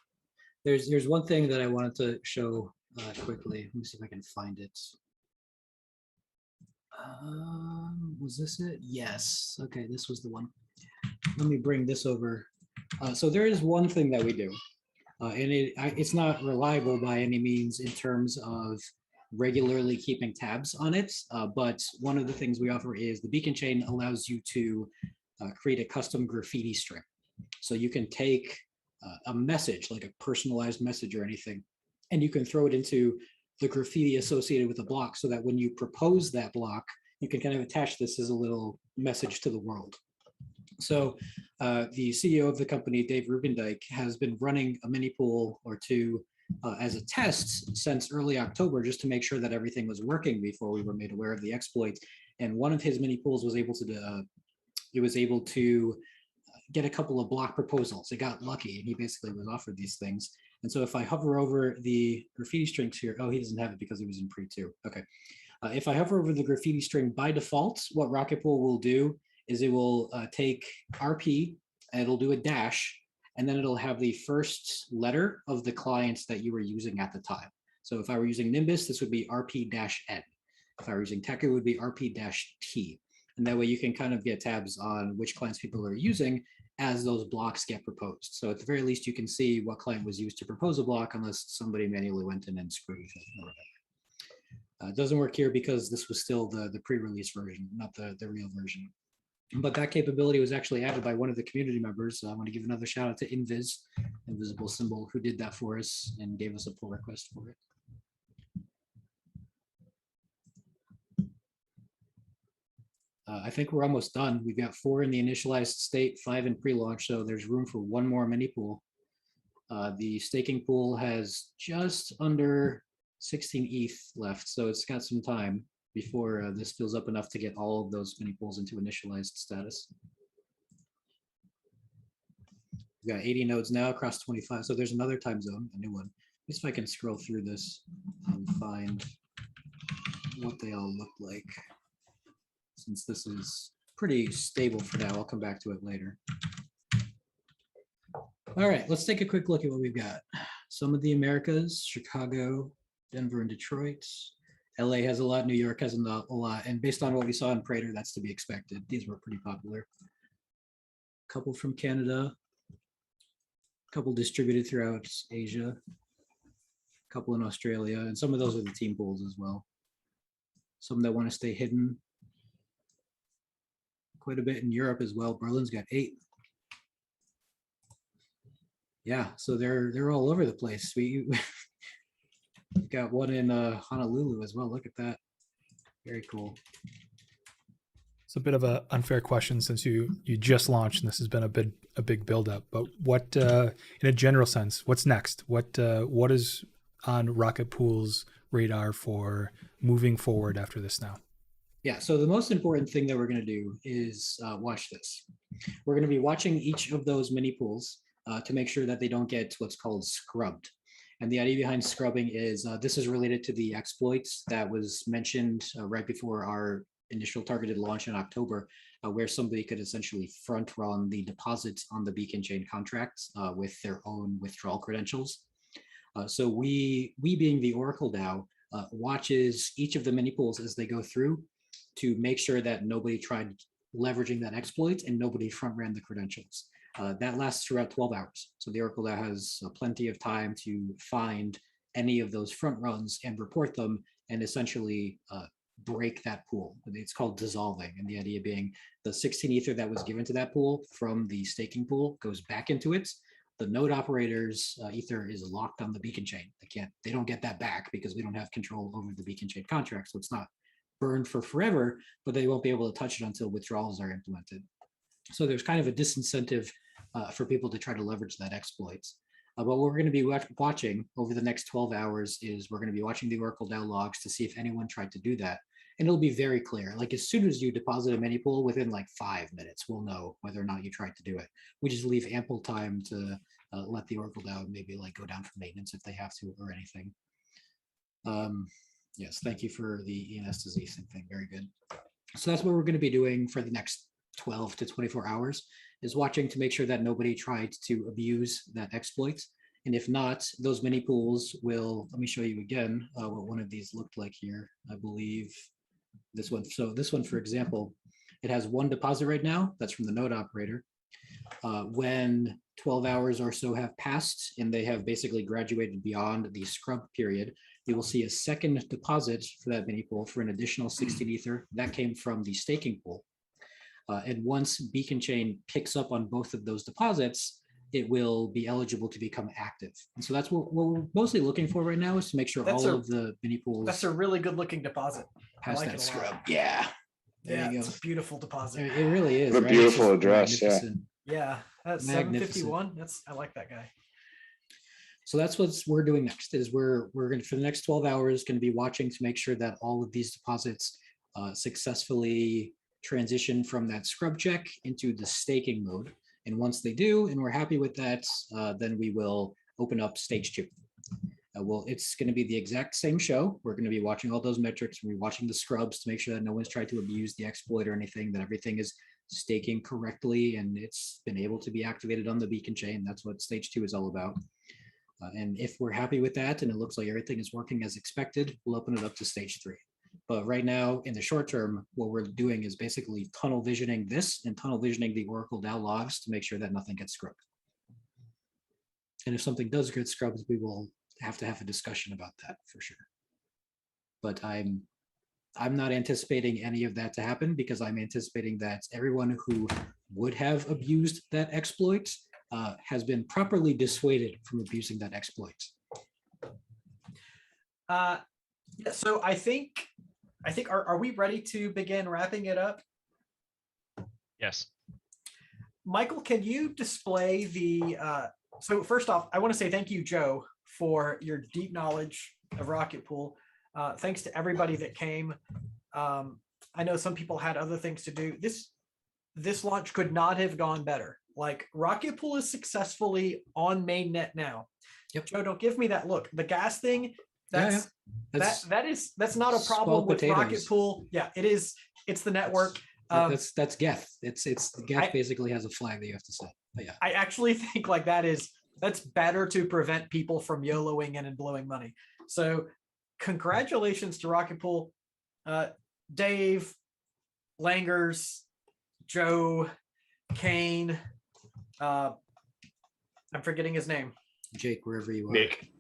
there's one thing that I wanted to show quickly. Let me see if I can find it. Was this it? Yes. Okay, this was the one. Let me bring this over. So there is one thing that we do, and it's not reliable by any means in terms of regularly keeping tabs on it. But one of the things we offer is the beacon chain allows you to create a custom graffiti string. So you can take a message, like a personalized message or anything, and you can throw it into the graffiti associated with the block, so that when you propose that block, you can kind of attach this as a little message to the world. So the CEO of the company, Dave Rubendijk, has been running a mini pool or two as a test since early October, just to make sure that everything was working before we were made aware of the exploits. And one of his mini pools was able to get a couple of block proposals. It got lucky, and he basically was offered these things. And so if I hover over the graffiti strings here, oh, he doesn't have it because he was in pre-2. Okay. If I hover over the graffiti string, by default, what Rocket Pool will do is it will take RP, and it'll do a dash, and then it'll have the first letter of the clients that you were using at the time. So if I were using Nimbus, this would be RP-N. If I were using Teku, it would be RP-T. And that way you can kind of get tabs on which clients people are using as those blocks get proposed. So at the very least, you can see what client was used to propose a block, unless somebody manually went in and screwed with it or whatever. It doesn't work here because this was still the pre-release version, not the real version. But that capability was actually added by one of the community members. I want to give another shout out to Invis, Invisible Symbol, who did that for us and gave us a pull request for it. I think we're almost done. We've got 4 in the initialized state, 5 in pre-launch, so there's room for one more mini pool. The staking pool has just under 16 ETH left, so it's got some time before this fills up enough to get all of those mini pools into initialized status. We've got 80 nodes now across 25, so there's another time zone, a new one. Let's see if I can scroll through this and find what they all look like. Since this is pretty stable for now, I'll come back to it later. All right, let's take a quick look at what we've got. Some of the Americas, Chicago, Denver, and Detroit. LA has a lot, New York has a lot, and based on what we saw in Prater, that's to be expected. These were pretty popular. A couple from Canada, a couple distributed throughout Asia, a couple in Australia, and some of those are the team pools as well. Some that want to stay hidden. Quite a bit in Europe as well. Berlin's got 8. Yeah, so they're all over the place. We've got one in Honolulu as well. Look at that. Very cool. It's a bit of an unfair question since you just launched and this has been a big build up. But what, in a general sense, what's next? What is on Rocket Pool's radar for moving forward after this now? Yeah, so the most important thing that we're going to do is watch this. We're going to be watching each of those mini pools to make sure that they don't get what's called scrubbed. And the idea behind scrubbing is this is related to the exploits that was mentioned right before our initial targeted launch in October, where somebody could essentially front run the deposits on the beacon chain contracts with their own withdrawal credentials. So we being the Oracle DAO, watches each of the mini pools as they go through to make sure that nobody tried leveraging that exploit and nobody front ran the credentials. That lasts throughout 12 hours. So the Oracle DAO has plenty of time to find any of those front runs and report them and essentially break that pool. It's called dissolving. And the idea being the 16 ether that was given to that pool from the staking pool goes back into it. The node operators ether is locked on the beacon chain. They don't get that back because we don't have control over the beacon chain contract. So it's not burned for forever, but they won't be able to touch it until withdrawals are implemented. So there's kind of a disincentive for people to try to leverage that exploit. But what we're going to be watching over the next 12 hours is we're going to be watching the Oracle DAO logs to see if anyone tried to do that. And it'll be very clear. Like as soon as you deposit a mini pool, within like 5 minutes, we'll know whether or not you tried to do it. We just leave ample time to let the Oracle DAO maybe like go down for maintenance if they have to or anything. Yes, thank you for the ENS to Z thing. Very good. So that's what we're going to be doing for the next 12 to 24 hours, is watching to make sure that nobody tried to abuse that exploit. And if not, those mini pools will, let me show you again what one of these looked like here. I believe this one. So this one, for example, it has one deposit right now. That's from the node operator. When 12 hours or so have passed and they have basically graduated beyond the scrub period, you will see a second deposit for that mini pool for an additional 16 ether. That came from the staking pool. And once Beacon Chain picks up on both of those deposits, it will be eligible to become active. And so that's what we're mostly looking for right now, is to make sure all of the mini pools. That's a really good looking deposit. Pass that scrub. Yeah. Yeah, it's a beautiful deposit. It really is. What a right? beautiful address. Yeah. Yeah, that's 751. I like that guy. So that's what we're doing next. Is we're going to, for the next 12 hours, going to be watching to make sure that all of these deposits successfully transition from that scrub check into the staking mode. And once they do, and we're happy with that, then we will open up stage 2. Well, it's going to be the exact same show. We're going to be watching all those metrics. We're watching the scrubs to make sure that no one's tried to abuse the exploit or anything, that everything is staking correctly and it's been able to be activated on the beacon chain. That's what stage 2 is all about. And if we're happy with that and it looks like everything is working as expected, we'll open it up to stage 3. But right now, in the short term, what we're doing is basically tunnel visioning this and tunnel visioning the Oracle DAO logs to make sure that nothing gets scrubbed. And if something does get scrubbed, we will have to have a discussion about that for sure. But I'm not anticipating any of that to happen, because I'm anticipating that everyone who would have abused that exploit has been properly dissuaded from abusing that exploit. So I think are we ready to begin wrapping it up? Yes. Michael, can you display the so first off, I want to say thank you, Joe, for your deep knowledge of Rocket Pool. Thanks to everybody that came. I know some people had other things to do. This launch could not have gone better. Like, Rocket Pool is successfully on Mainnet now. Yep. Joe, don't give me that look. The gas thing, that's not a problem small with potatoes. Rocket Pool. Yeah, it is. It's the network. That's Geth. It's Geth basically has a flag that you have to say. But yeah, I actually think like that's better to prevent people from YOLOing in and blowing money. So congratulations to Rocket Pool, Dave, Langers, Joe, Kane. I'm forgetting his name. Jake, wherever you are. Nick.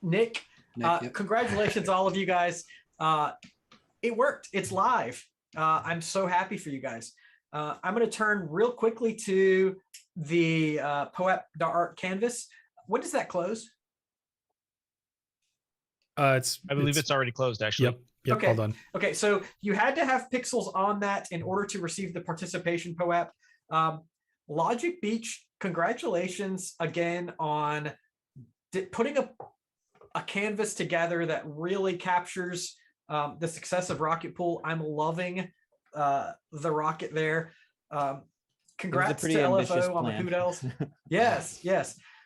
Nick, yep. Congratulations, all of you guys. It worked. It's live. I'm so happy for you guys. I'm going to turn real quickly to the POAP.art canvas. When does that close? I believe it's already closed, actually. Yep. Okay. All done. Okay, so you had to have pixels on that in order to receive the participation POAP. Logic Beach, congratulations again on putting a canvas together that really captures the success of Rocket Pool. I'm loving the rocket there. Congrats to LFO on the Hoodels. Yes.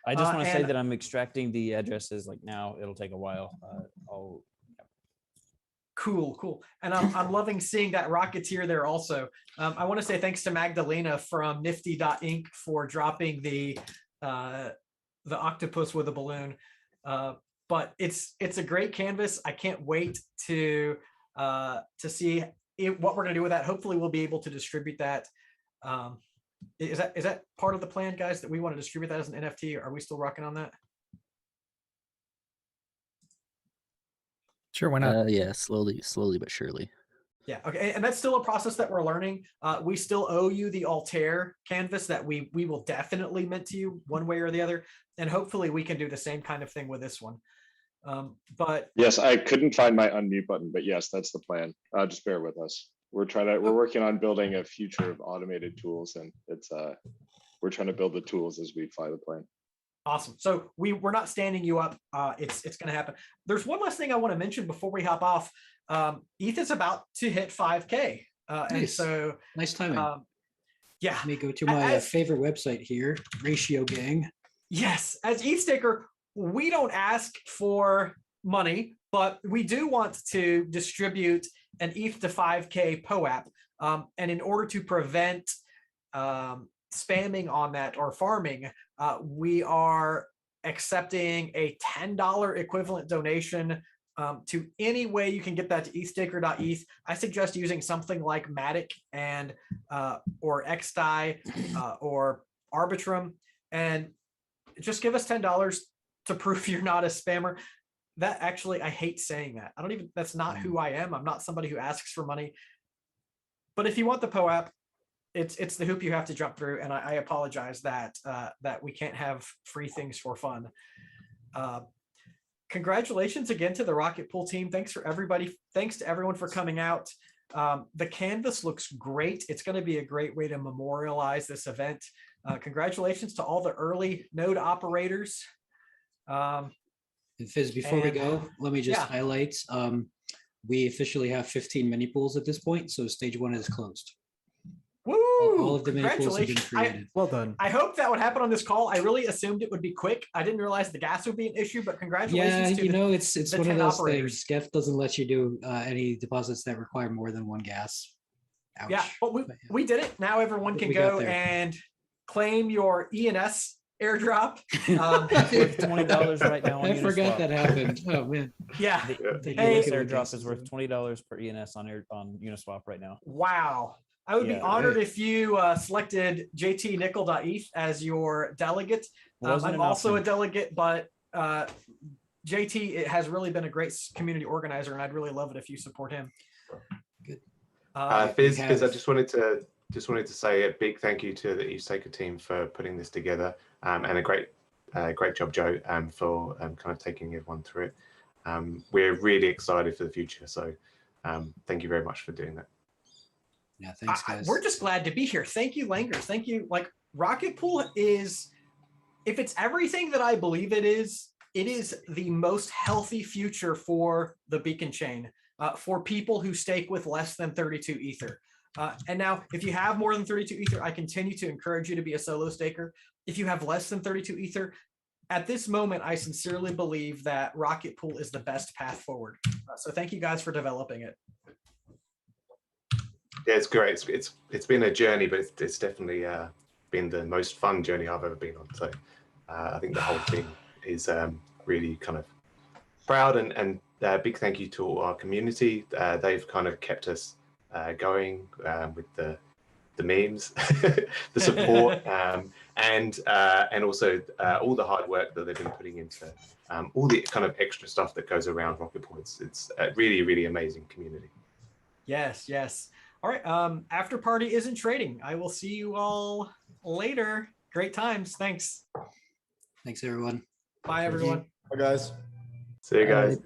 I just want to say that I'm extracting the addresses like now. It'll take a while. Cool. And I'm loving seeing that Rocketeer there also. I want to say thanks to Magdalena from Nifty.inc for dropping the octopus with a balloon. but it's a great canvas. I can't wait to see what we're going to do with that. Hopefully we'll be able to distribute that. Is that part of the plan, guys, that we want to distribute that as an NFT? Are we still rocking on that? Sure, why not? Yeah, slowly but surely. Yeah, okay, and that's still a process that we're learning. We still owe you the Altair canvas that we will definitely mint to you one way or the other, and hopefully we can do the same kind of thing with this one. But yes, I couldn't find my unmute button, but yes, that's the plan. Just bear with us. We're working on building a future of automated tools, and it's we're trying to build the tools as we fly the plane. Awesome. So we're not standing you up. It's going to happen. There's one last thing I want to mention before we hop off. ETH is about to hit 5K. And so nice timing. Yeah. Let me go to my favorite website here, Ratio Gang. Yes. As EthStaker, we don't ask for money, but we do want to distribute an ETH to 5K POAP. And in order to prevent spamming on that or farming, we are accepting a $10 equivalent donation to any way you can get that to EthStaker.eth. I suggest using something like Matic and or XDAI or Arbitrum, and just give us $10 to prove you're not a spammer. That actually, I hate saying that. That's not who I am. I'm not somebody who asks for money. But if you want the POAP, it's the hoop you have to jump through, and I apologize that that we can't have free things for fun. Congratulations again to the Rocket Pool team. Thanks to everyone for coming out. The canvas looks great. It's going to be a great way to memorialize this event. Congratulations to all the early node operators. And Fizz, before we go, let me just highlight, we officially have 15 mini pools at this point, so stage 1 is closed. Woo! All of the mini pools have been created. Well done. I hope that would happen on this call. I really assumed it would be quick. I didn't realize the gas would be an issue, but congratulations to it's the one of 10 those operators. things. Geth doesn't let you do any deposits that require more than 1 gas. Ouch. Yeah, but we did it. Now everyone can go and claim your ENS airdrop. Worth $20 right now on I forgot Uniswap. that happened. Oh man. Yeah. The Hey, ENS airdrop is worth $20 per ENS on Uniswap right now. wow. I would be honored if you selected jtnickel.eth as your delegate. I'm also a delegate, but JT has really been a great community organizer, and I'd really love it if you support him. Good. Fizz, I just wanted to say a big thank you to the EthStaker team for putting this together, and a great job, Joe, for kind of taking everyone through it. We're really excited for the future, so thank you very much for doing that. Yeah, thanks, guys. We're just glad to be here. Thank you, Langers. Thank you. Like, Rocket Pool is, if it's everything that I believe it is the most healthy future for the Beacon chain, for people who stake with less than 32 Ether. And now, if you have more than 32 Ether, I continue to encourage you to be a solo staker. If you have less than 32 Ether, at this moment, I sincerely believe that Rocket Pool is the best path forward. So thank you guys for developing it. Yeah, it's great. It's been a journey, but it's definitely been the most fun journey I've ever been on. So I think the whole thing is really kind of proud, and big thank you to all our community. They've kind of kept us going with the memes, the support, and also all the hard work that they've been putting into all the kind of extra stuff that goes around Rocket Pool. It's a really, really amazing community. Yes, yes. All right. After party isn't trading. I will see you all later. Great times. Thanks. Thanks, everyone. Bye, everyone. Bye, guys. See you guys.